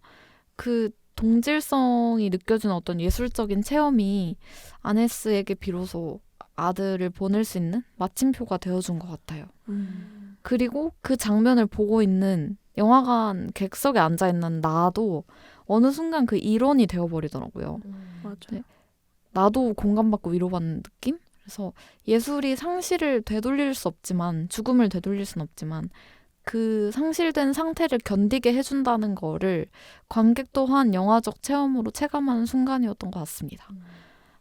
그 동질성이 느껴지는 어떤 예술적인 체험이 아네스에게 비로소 아들을 보낼 수 있는 마침표가 되어준 것 같아요. 그리고 그 장면을 보고 있는 영화관 객석에 앉아있는 나도 어느 순간 그 일원이 되어버리더라고요. 맞아요. 네. 나도 공감받고 위로받는 느낌? 그래서 예술이 상실을 되돌릴 수 없지만 죽음을 되돌릴 수는 없지만 그 상실된 상태를 견디게 해준다는 거를 관객 또한 영화적 체험으로 체감하는 순간이었던 것 같습니다.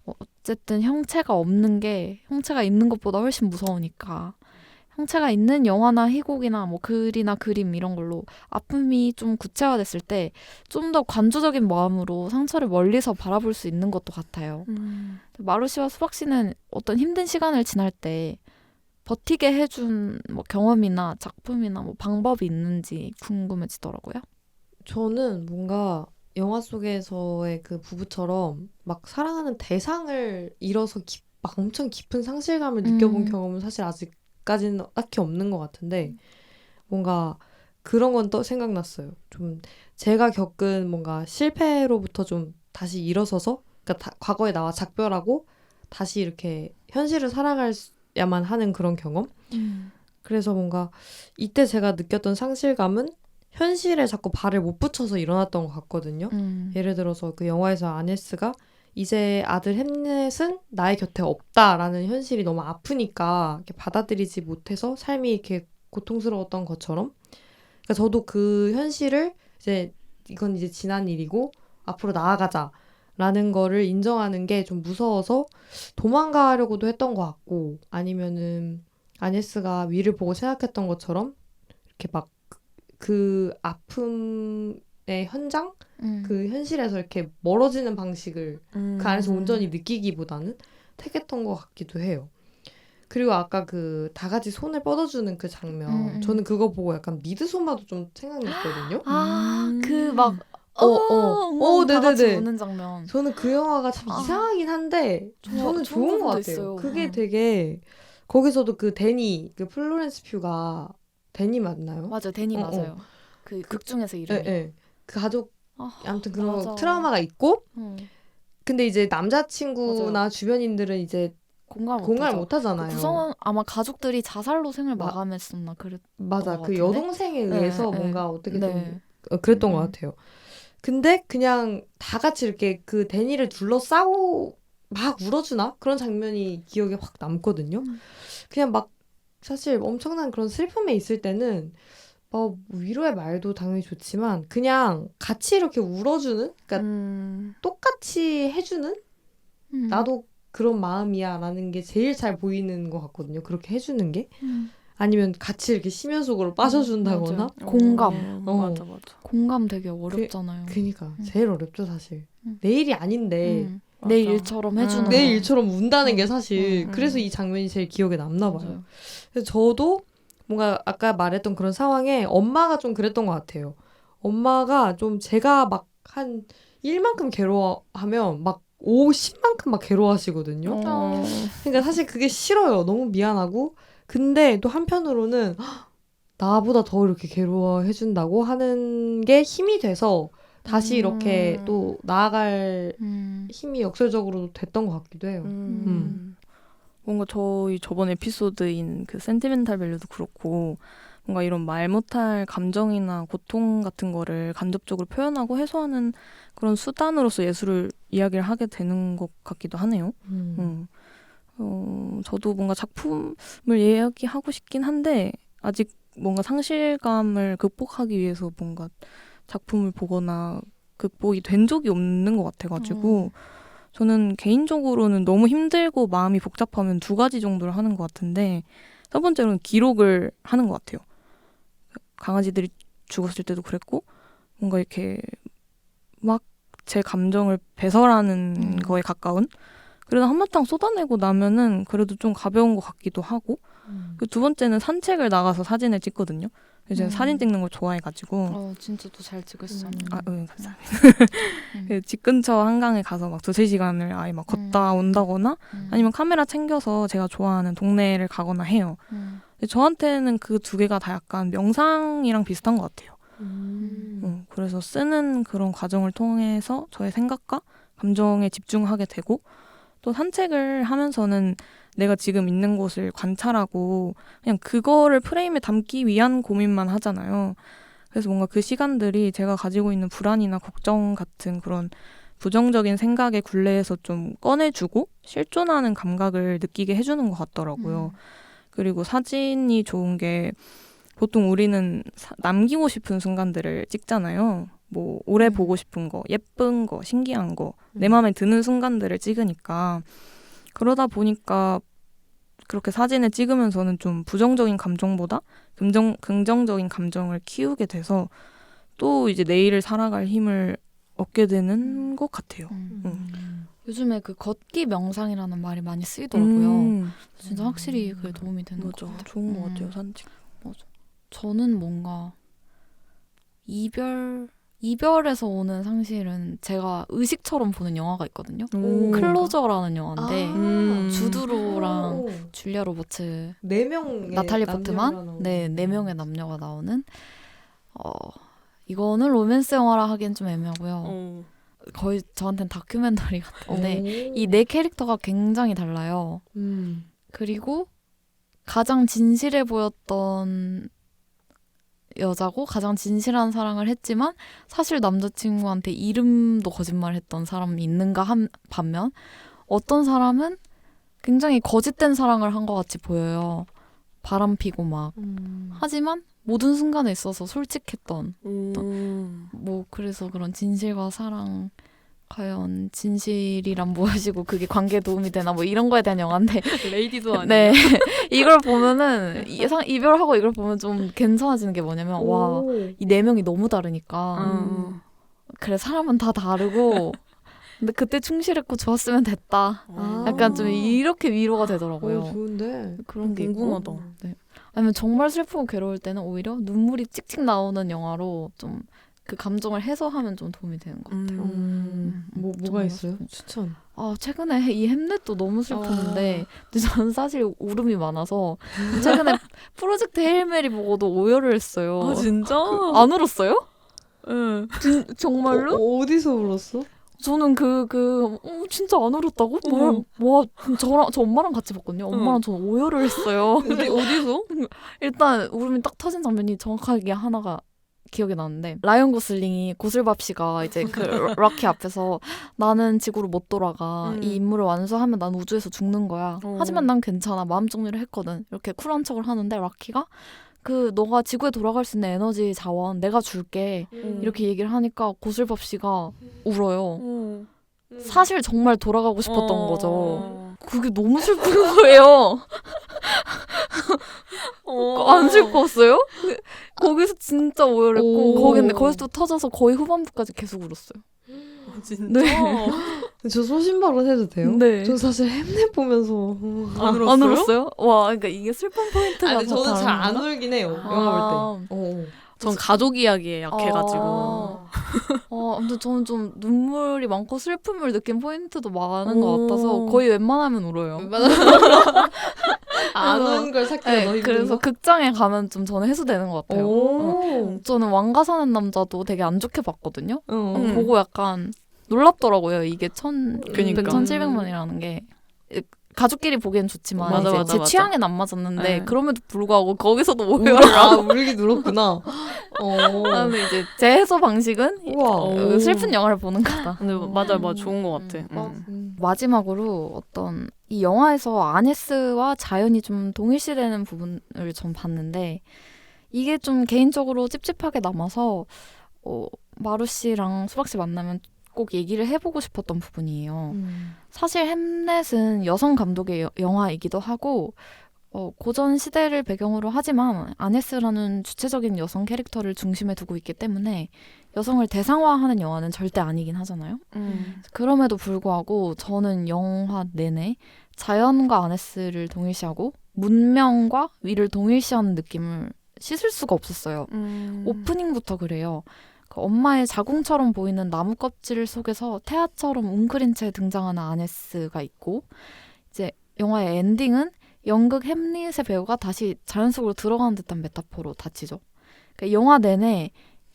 어쨌든 형체가 있는 것보다 훨씬 무서우니까 형체가 있는 영화나 희곡이나 뭐 글이나 그림 이런 걸로 아픔이 좀 구체화됐을 때 좀 더 관조적인 마음으로 상처를 멀리서 바라볼 수 있는 것도 같아요. 마루 씨와 수박 씨는 어떤 힘든 시간을 지날 때 버티게 해준 뭐 경험이나 작품이나 뭐 방법이 있는지 궁금해지더라고요. 저는 뭔가 영화 속에서의 그 부부처럼 막 사랑하는 대상을 잃어서 막 엄청 깊은 상실감을 느껴본 경험은 사실 아직까지는 딱히 없는 것 같은데 뭔가 그런 건 또 생각났어요. 좀 제가 겪은 뭔가 실패로부터 좀 다시 일어서서 그러니까 과거에 나와 작별하고 다시 이렇게 현실을 살아가야만 하는 그런 경험? 그래서 뭔가 이때 제가 느꼈던 상실감은 현실에 자꾸 발을 못 붙여서 일어났던 것 같거든요. 예를 들어서 그 영화에서 아네스가 이제 아들 햄릿은 나의 곁에 없다라는 현실이 너무 아프니까 이렇게 받아들이지 못해서 삶이 이렇게 고통스러웠던 것처럼 그러니까 저도 그 현실을 이건 이제 지난 일이고 앞으로 나아가자라는 거를 인정하는 게 좀 무서워서 도망가려고도 했던 것 같고 아니면은 아네스가 위를 보고 생각했던 것처럼 이렇게 막 그 아픔의 현장? 그 현실에서 이렇게 멀어지는 방식을 그 안에서 온전히 느끼기보다는 택했던 것 같기도 해요. 그리고 아까 그 다 같이 손을 뻗어주는 그 장면 저는 그거 보고 약간 미드소마도 좀 생각났거든요. 그 막 다 같이 네네네. 우는 장면. 저는 그 영화가 참 이상하긴 한데 저는 좋은 것 같아요. 있어요. 그게 되게 거기서도 그 데니 그 플로렌스 퓨가 데니 맞나요? 맞아요. 데니 맞아요. 그 극 중에서 이름이. 네. 그 가족 아무튼 그런 맞아. 트라우마가 있고 근데 이제 남자친구나 주변인들은 이제 공감을 못 하잖아요. 그 구성원 아마 가족들이 자살로 생을 마감했었나 맞아. 그 같은데? 여동생에 의해서 네, 뭔가 어떻게 네. 좀 그랬던 것 같아요. 근데 그냥 다 같이 이렇게 그 데니를 둘러싸고 막 울어주나? 그런 장면이 기억에 확 남거든요. 그냥 막 사실 엄청난 그런 슬픔에 있을 때는 위로의 말도 당연히 좋지만 그냥 같이 이렇게 울어주는 그러니까 똑같이 해주는 나도 그런 마음이야 라는 게 제일 잘 보이는 것 같거든요. 그렇게 해주는 게 아니면 같이 이렇게 심연 속으로 빠져준다거나 공감. 맞아. 공감 되게 어렵잖아요. 그니까 제일 어렵죠 사실. 내 일이 아닌데 내 일처럼 해주는 내 거. 일처럼 운다는 게 사실 그래서 이 장면이 제일 기억에 남나 봐요. 맞아요. 그래서 저도 뭔가 아까 말했던 그런 상황에 엄마가 좀 그랬던 것 같아요. 엄마가 좀 제가 막 한 일만큼 괴로워하면 막 오신 만큼 막 괴로워하시거든요. 어. 그러니까 사실 그게 싫어요. 너무 미안하고. 근데 또 한편으로는 헉, 나보다 더 이렇게 괴로워해준다고 하는 게 힘이 돼서 다시 이렇게 또 나아갈 힘이 역설적으로 됐던 것 같기도 해요. 뭔가 저희 저번 에피소드인 그 센티멘탈 밸류도 그렇고 뭔가 이런 말 못할 감정이나 고통 같은 거를 간접적으로 표현하고 해소하는 그런 수단으로서 예술을 이야기를 하게 되는 것 같기도 하네요. 저도 뭔가 작품을 이야기하고 싶긴 한데 아직 뭔가 상실감을 극복하기 위해서 뭔가 작품을 보거나 극복이 된 적이 없는 것 같아가지고 저는 개인적으로는 너무 힘들고 마음이 복잡하면 2가지 정도를 하는 것 같은데 첫 번째로는 기록을 하는 것 같아요. 강아지들이 죽었을 때도 그랬고 뭔가 이렇게 막 제 감정을 배설하는 거에 가까운 그래도 한바탕 쏟아내고 나면은 그래도 좀 가벼운 것 같기도 하고 그 2번째는 산책을 나가서 사진을 찍거든요. 제가 사진 찍는 걸 좋아해가지고 진짜 또 잘 찍으시잖아요. 감사합니다. 그 집 근처 한강에 가서 막 2-3시간을 아예 막 걷다 온다거나 아니면 카메라 챙겨서 제가 좋아하는 동네를 가거나 해요. 근데 저한테는 그 2개가 다 약간 명상이랑 비슷한 것 같아요. 그래서 쓰는 그런 과정을 통해서 저의 생각과 감정에 집중하게 되고 또 산책을 하면서는 내가 지금 있는 곳을 관찰하고 그냥 그거를 프레임에 담기 위한 고민만 하잖아요. 그래서 뭔가 그 시간들이 제가 가지고 있는 불안이나 걱정 같은 그런 부정적인 생각의 굴레에서 좀 꺼내주고 실존하는 감각을 느끼게 해주는 것 같더라고요. 그리고 사진이 좋은 게 보통 우리는 남기고 싶은 순간들을 찍잖아요. 뭐 오래 보고 싶은 거, 예쁜 거, 신기한 거, 내 마음에 드는 순간들을 찍으니까 그러다 보니까 그렇게 사진을 찍으면서는 좀 부정적인 감정보다 긍정적인 감정을 키우게 돼서 또 이제 내일을 살아갈 힘을 얻게 되는 것 같아요. 요즘에 그 걷기 명상이라는 말이 많이 쓰이더라고요. 진짜 확실히 그게 도움이 되는 것 같아요. 좋은 것 같아요, 산책. 저는 뭔가 이별에서 오는 상실은 제가 의식처럼 보는 영화가 있거든요. 클로저라는 영화인데 주드로랑 줄리아 로버츠, 4명의 나탈리 포트만, 네 4명의 남녀가 나오는 이거는 로맨스 영화라 하기엔 좀 애매하고요. 거의 저한테는 다큐멘터리 같은데 이 4캐릭터가 굉장히 달라요. 그리고 가장 진실해 보였던 여자고 가장 진실한 사랑을 했지만 사실 남자친구한테 이름도 거짓말했던 사람이 있는가 반면 어떤 사람은 굉장히 거짓된 사랑을 한 것 같이 보여요. 바람피고 막 하지만 모든 순간에 있어서 솔직했던 뭐 그래서 그런 진실과 사랑 과연 진실이란 무엇이고 그게 관계에 도움이 되나 뭐 이런 거에 대한 영화인데 레이디도 아니에요. 네 이걸 보면은 이별하고 이걸 보면 좀 괜찮아지는 게 뭐냐면 와 이 4명이 너무 다르니까 그래 사람은 다 다르고 근데 그때 충실했고 좋았으면 됐다 약간 좀 이렇게 위로가 되더라고요. 좋은데. 그런 게 궁금하다. 있고 네. 아니면 정말 슬프고 괴로울 때는 오히려 눈물이 찍찍 나오는 영화로 좀 그 감정을 해소하면 좀 도움이 되는 것 같아요. 뭐가 정말 있어요? 추천. 최근에 이 햄넷도 너무 슬펐는데 근데 저는 사실 울음이 많아서 최근에 프로젝트 헤일메리 보고도 오열을 했어요. 진짜? 안 울었어요? 응. 정말로? 어디서 울었어? 저는 진짜 안 울었다고? 저 엄마랑 같이 봤거든요. 엄마랑 저는 오열을 했어요. 어디서? 일단 울음이 딱 터진 장면이 정확하게 하나가 기억이 나는데 라이언 고슬링이 고슬밥 씨가 이제 그 럭키 앞에서 나는 지구로 못 돌아가 이 임무를 완수하면 난 우주에서 죽는 거야. 하지만 난 괜찮아. 마음 정리를 했거든. 이렇게 쿨한 척을 하는데 럭키가 너가 지구에 돌아갈 수 있는 에너지 자원 내가 줄게 이렇게 얘기를 하니까 고슬밥 씨가 울어요. 사실 정말 돌아가고 싶었던 거죠. 그게 너무 슬픈 거예요. 안 슬펐어요? 거기서 진짜 오열했고 근데 거기서 또 터져서 거의 후반부까지 계속 울었어요. 진짜? 네. 저 소신발언 해도 돼요? 네. 저 사실 햄넷 보면서 안 울었어요? 와, 그러니까 이게 슬픈 포인트가 저는 잘 안 울긴 해요. 영화 볼 때. 전 가족 이야기에 약해가지고. 아무튼 저는 좀 눈물이 많고 슬픔을 느낀 포인트도 많은 것 오. 같아서 거의 웬만하면 울어요. 안 우는 걸 찾기가 네, 너무 그래서 힘들어. 극장에 가면 좀 저는 해소되는 것 같아요. 오. 저는 왕가 사는 남자도 되게 안 좋게 봤거든요. 음. 보고 약간 놀랍더라고요. 이게 그니까. 1,700만이라는 게 가족끼리 보기엔 좋지만 맞아, 이제 맞아, 제 맞아. 취향엔 안 맞았는데 네. 그럼에도 불구하고 거기서도 오해를 하고 울기 늘었구나. 근데 이제 제 해소 방식은 우와. 슬픈 영화를 보는 거다. 근데 맞아, 좋은 것 같아. 마지막으로 어떤 이 영화에서 아네스와 자연이 좀 동일시되는 부분을 좀 봤는데 이게 좀 개인적으로 찝찝하게 남아서 마루 씨랑 수박 씨 만나면 꼭 얘기를 해보고 싶었던 부분이에요. 사실 햄넷은 여성 감독의 영화이기도 하고 고전 시대를 배경으로 하지만 아네스라는 주체적인 여성 캐릭터를 중심에 두고 있기 때문에 여성을 대상화하는 영화는 절대 아니긴 하잖아요. 그럼에도 불구하고 저는 영화 내내 자연과 아네스를 동일시하고 문명과 위를 동일시하는 느낌을 씻을 수가 없었어요. 오프닝부터 그래요. 그 엄마의 자궁처럼 보이는 나무 껍질 속에서 태아처럼 웅크린 채 등장하는 아네스가 있고 이제 영화의 엔딩은 연극 햄릿의 배우가 다시 자연 속으로 들어가는 듯한 메타포로 닫히죠. 그러니까 영화 내내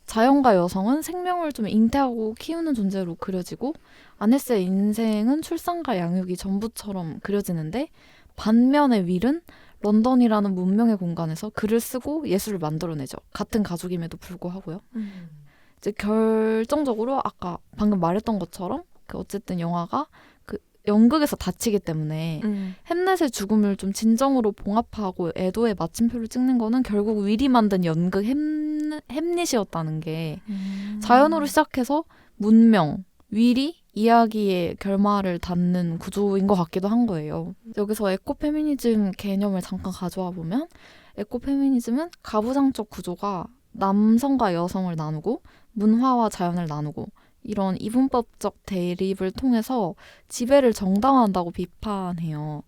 자연과 여성은 생명을 좀 잉태하고 키우는 존재로 그려지고 아네스의 인생은 출산과 양육이 전부처럼 그려지는데 반면에 윌은 런던이라는 문명의 공간에서 글을 쓰고 예술을 만들어내죠. 같은 가족임에도 불구하고요. 이제 결정적으로 아까 방금 말했던 것처럼 어쨌든 영화가 그 연극에서 다치기 때문에 햄넷의 죽음을 좀 진정으로 봉합하고 애도의 마침표를 찍는 거는 결국 윌이 만든 연극 햄릿이었다는 게 자연으로 시작해서 문명, 윌이 이야기의 결말을 닫는 구조인 것 같기도 한 거예요. 여기서 에코페미니즘 개념을 잠깐 가져와 보면 에코페미니즘은 가부장적 구조가 남성과 여성을 나누고 문화와 자연을 나누고 이런 이분법적 대립을 통해서 지배를 정당화한다고 비판해요.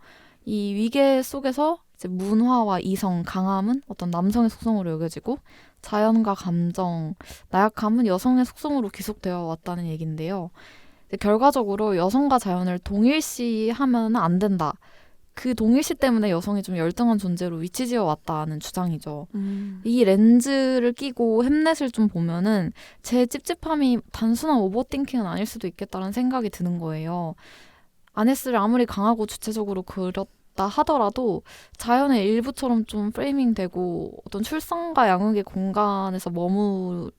이 위계 속에서 이제 문화와 이성, 강함은 어떤 남성의 속성으로 여겨지고 자연과 감정, 나약함은 여성의 속성으로 귀속되어 왔다는 얘기인데요. 결과적으로 여성과 자연을 동일시하면 안 된다. 그 동일시 때문에 여성이 좀 열등한 존재로 위치지어 왔다는 주장이죠. 이 렌즈를 끼고 햄넷을 좀 보면은 제 찝찝함이 단순한 오버띵킹은 아닐 수도 있겠다는 생각이 드는 거예요. 아네스를 아무리 강하고 주체적으로 그렸다 하더라도 자연의 일부처럼 좀 프레이밍되고 어떤 출산과 양육의 공간에서 머무니까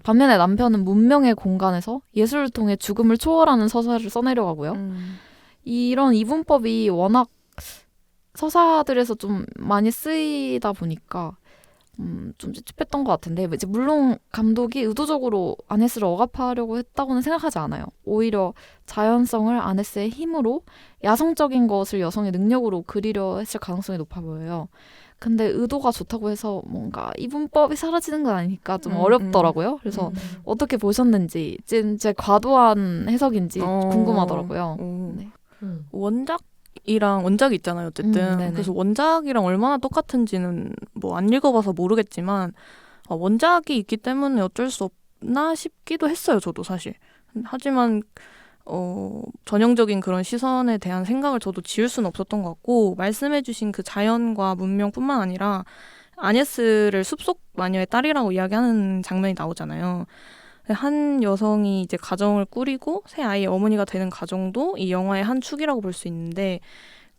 반면에 남편은 문명의 공간에서 예술을 통해 죽음을 초월하는 서사를 써내려가고요. 이런 이분법이 워낙 서사들에서 좀 많이 쓰이다 보니까 좀 찝찝했던 것 같은데 이제 물론 감독이 의도적으로 아네스를 억압하려고 했다고는 생각하지 않아요. 오히려 자연성을 아네스의 힘으로 야성적인 것을 여성의 능력으로 그리려 했을 가능성이 높아 보여요. 근데 의도가 좋다고 해서 뭔가 이분법이 사라지는 건 아니니까 좀 어렵더라고요. 그래서 어떻게 보셨는지 제 과도한 해석인지 궁금하더라고요. 네. 원작이 있잖아요, 어쨌든. 그래서 원작이랑 얼마나 똑같은지는 뭐 안 읽어봐서 모르겠지만 원작이 있기 때문에 어쩔 수 없나 싶기도 했어요, 저도 사실. 하지만 전형적인 그런 시선에 대한 생각을 저도 지울 수는 없었던 것 같고 말씀해주신 그 자연과 문명뿐만 아니라 아네스를 숲속 마녀의 딸이라고 이야기하는 장면이 나오잖아요. 한 여성이 이제 가정을 꾸리고 새 아이의 어머니가 되는 과정도 이 영화의 한 축이라고 볼 수 있는데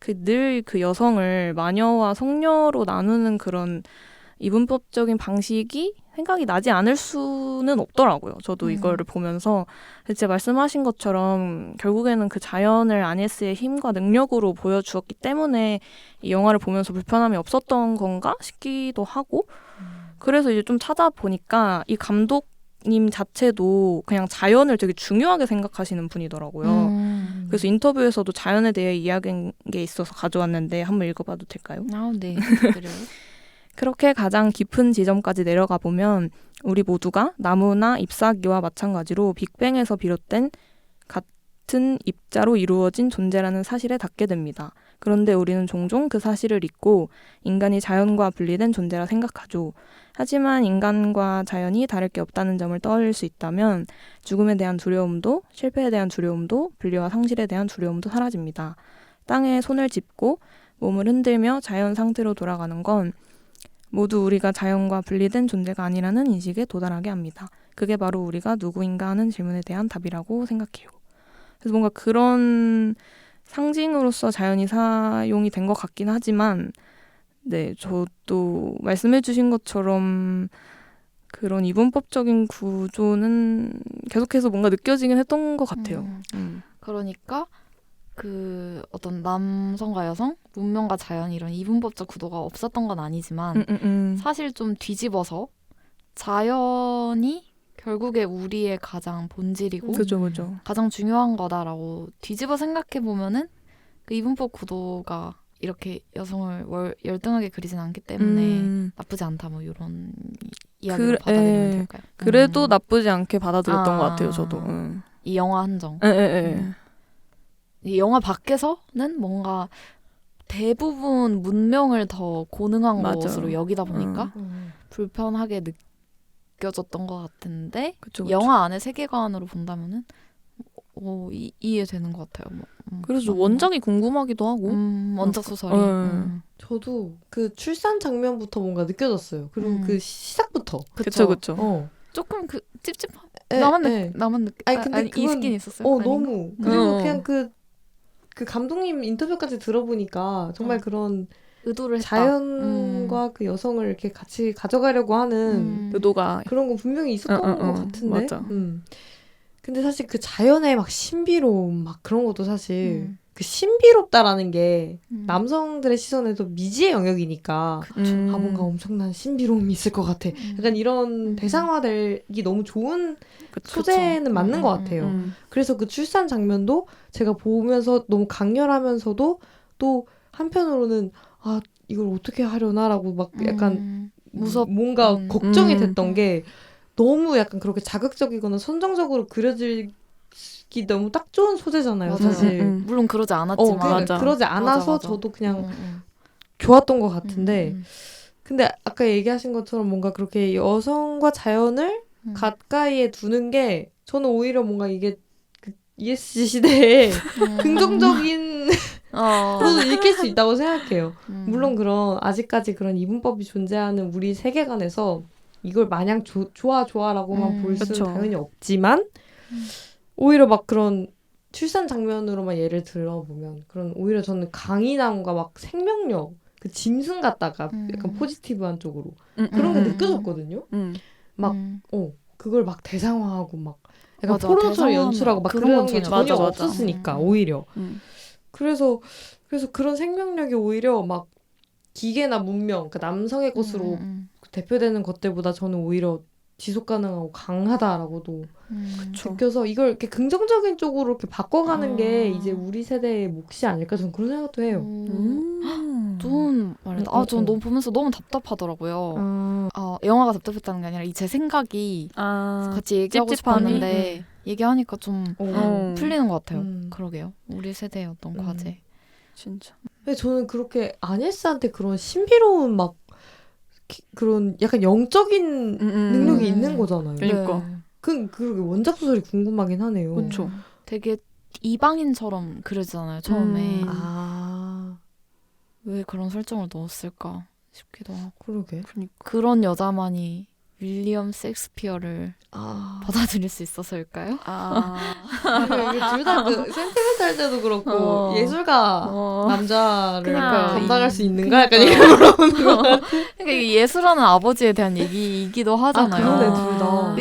늘 그 여성을 마녀와 성녀로 나누는 그런 이분법적인 방식이 생각이 나지 않을 수는 없더라고요. 저도 이거를 보면서 진짜 말씀하신 것처럼 결국에는 그 자연을 아네스의 힘과 능력으로 보여주었기 때문에 이 영화를 보면서 불편함이 없었던 건가 싶기도 하고 그래서 이제 좀 찾아보니까 이 감독님 자체도 그냥 자연을 되게 중요하게 생각하시는 분이더라고요. 그래서 인터뷰에서도 자연에 대해 이야기한 게 있어서 가져왔는데 한번 읽어봐도 될까요? 네. 그래요. 그렇게 가장 깊은 지점까지 내려가 보면 우리 모두가 나무나 잎사귀와 마찬가지로 빅뱅에서 비롯된 같은 입자로 이루어진 존재라는 사실에 닿게 됩니다. 그런데 우리는 종종 그 사실을 잊고 인간이 자연과 분리된 존재라 생각하죠. 하지만 인간과 자연이 다를 게 없다는 점을 떠올릴 수 있다면 죽음에 대한 두려움도 실패에 대한 두려움도 분리와 상실에 대한 두려움도 사라집니다. 땅에 손을 짚고 몸을 흔들며 자연 상태로 돌아가는 건 모두 우리가 자연과 분리된 존재가 아니라는 인식에 도달하게 합니다. 그게 바로 우리가 누구인가 하는 질문에 대한 답이라고 생각해요. 그래서 뭔가 그런 상징으로서 자연이 사용이 된 것 같긴 하지만 네, 저도 말씀해 주신 것처럼 그런 이분법적인 구조는 계속해서 뭔가 느껴지긴 했던 것 같아요. 그러니까 그 어떤 남성과 여성, 문명과 자연 이런 이분법적 구도가 없었던 건 아니지만 사실 좀 뒤집어서 자연이 결국에 우리의 가장 본질이고 그죠. 가장 중요한 거다라고 뒤집어 생각해 보면은 그 이분법 구도가 이렇게 여성을 열등하게 그리진 않기 때문에 나쁘지 않다 뭐 이런 이야기로 받아들이면 될까요? 그래도 나쁘지 않게 받아들였던 것 같아요. 저도. 이 영화 한정. 이 영화 밖에서는 뭔가 대부분 문명을 더 고능한 맞아. 것으로 여기다 보니까 불편하게 느껴졌던 것 같은데 그쵸. 영화 안의 세계관으로 본다면은 이해되는 것 같아요. 그래서 원작이 궁금하기도 하고. 원작 소설이. 저도 그 출산 장면부터 뭔가 느껴졌어요. 그리고 그 시작부터. 그쵸. 조금 그 찝찝한. 에, 나만 느끼. 아니 근데 그건 있긴 있었어요. 너무. 그리고 그냥 그 감독님 인터뷰까지 들어보니까 정말 그런 의도를 했다. 자연과 그 여성을 이렇게 같이 가져가려고 하는 의도가 그런 거 분명히 있었던 것 같은데. 맞아. 근데 사실 그 자연의 막 신비로움 막 그런 것도 사실 그 신비롭다라는 게 남성들의 시선에도 미지의 영역이니까 뭔가 엄청난 신비로움이 있을 것 같아. 약간 이런 대상화되기 너무 좋은 소재는 맞는 것 같아요. 그래서 그 출산 장면도 제가 보면서 너무 강렬하면서도 또 한편으로는 이걸 어떻게 하려나라고 막 약간 뭔가 걱정이 됐던 게 너무 약간 그렇게 자극적이거나 선정적으로 그려지기 너무 딱 좋은 소재잖아요, 사실. 물론 그러지 않았지만. 그러니까 그러지 않아서 맞아. 저도 그냥 좋았던 것 같은데 근데 아까 얘기하신 것처럼 뭔가 그렇게 여성과 자연을 가까이에 두는 게 저는 오히려 뭔가 이게 그 ESG 시대에 긍정적인 로도 읽힐 수 있다고 생각해요. 물론 그런 아직까지 그런 이분법이 존재하는 우리 세계관에서 이걸 마냥 좋아라고만 볼 수는 당연히 없지만 오히려 막 그런 출산 장면으로만 예를 들어보면 그런 오히려 저는 강인함과 막 생명력 그 짐승 같다가 약간 포지티브한 쪽으로 그런 게 느껴졌거든요. 막 그걸 막 대상화하고 막 약간 맞아, 포르노처럼 연출하고 막 그런 게 전혀 맞아. 없었으니까 오히려 그래서 그런 생명력이 오히려 막 기계나 문명, 그러니까 남성의 것으로 대표되는 것들보다 저는 오히려 지속 가능하고 강하다라고도 느껴서 이걸 이렇게 긍정적인 쪽으로 이렇게 바꿔가는 게 이제 우리 세대의 몫이 아닐까 저는 그런 생각도 해요. 좋은 말이다. 저는 너무 보면서 너무 답답하더라고요. 영화가 답답했다는 게 아니라 제 생각이 같이 얘기하고 싶었는데 얘기하니까 좀 풀리는 것 같아요. 그러게요. 우리 세대의 어떤 과제. 진짜. 근데 저는 그렇게 아니스한테 그런 신비로운 막 그런 약간 영적인 능력이 있는 거잖아요. 그러니까. 그게 원작 소설이 궁금하긴 하네요. 그렇죠. 되게 이방인처럼 그려지잖아요. 처음에. 왜 그런 설정을 넣었을까 싶기도 하고. 그러게. 그런 여자만이 윌리엄 셰익스피어를 받아들일 수 있어서일까요? 둘 다 그 센티멘탈 때도 그렇고 예술가 남자를 감당할 수 있는가 약간 이런 물어보는 거 같아. 그러니까 이게 예술하는 아버지에 대한 얘기이기도 하잖아요. 그러네 둘 다.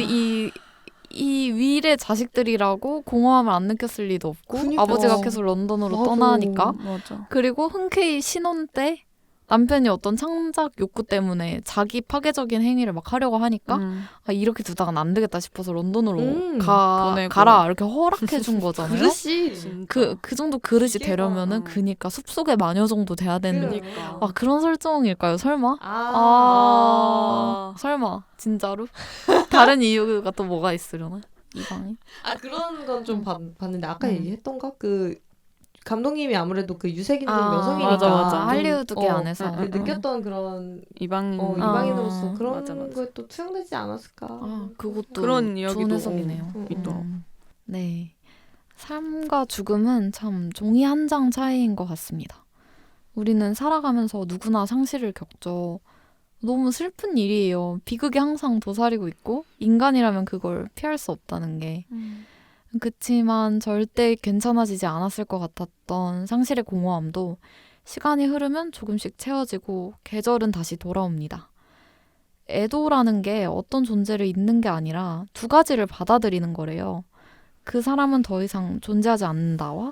이 윌의 자식들이라고 공허함을 안 느꼈을 리도 없고 그러니까. 아버지가 계속 런던으로 맞아. 떠나니까 맞아. 그리고 흔쾌히 신혼 때 남편이 어떤 창작 욕구 때문에 자기 파괴적인 행위를 막 하려고 하니까 이렇게 두다간 안 되겠다 싶어서 런던으로 가라 이렇게 허락해 준 거잖아요. 그릇이 그 정도 그릇이 되려면은 그니까 숲속의 마녀 정도 돼야 되는 그러니까. 그런 설정일까요? 설마? 설마 진짜로? 다른 이유가 또 뭐가 있으려나? 이방이? 그런 건 좀 봤는데 아까 얘기했던가 그 감독님이 아무래도 그 유색인종 아, 여성이니까 맞아, 맞아. 좀, 할리우드계 안에서. 그 느꼈던 그런 이방인 이방인으로서 아, 그런 맞아, 맞아. 거에 또 투영되지 않았을까. 아, 그것도 그런 이야기도 좋은 해석이네요. 있더라. 네. 삶과 죽음은 참 종이 한 장 차이인 것 같습니다. 우리는 살아가면서 누구나 상실을 겪죠. 너무 슬픈 일이에요. 비극이 항상 도사리고 있고 인간이라면 그걸 피할 수 없다는 게. 그치만 절대 괜찮아지지 않았을 것 같았던 상실의 공허함도 시간이 흐르면 조금씩 채워지고 계절은 다시 돌아옵니다. 애도라는 게 어떤 존재를 잊는 게 아니라 두 가지를 받아들이는 거래요. 그 사람은 더 이상 존재하지 않는다와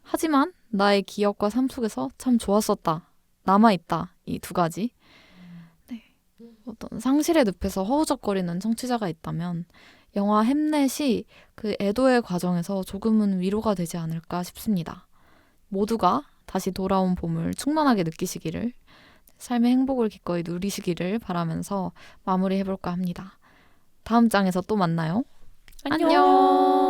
하지만 나의 기억과 삶 속에서 참 좋았었다. 남아있다. 이 두 가지. 네. 어떤 상실의 늪에서 허우적거리는 청취자가 있다면 영화 햄넷이 그 애도의 과정에서 조금은 위로가 되지 않을까 싶습니다. 모두가 다시 돌아온 봄을 충만하게 느끼시기를, 삶의 행복을 기꺼이 누리시기를 바라면서 마무리해볼까 합니다. 다음 장에서 또 만나요. 안녕.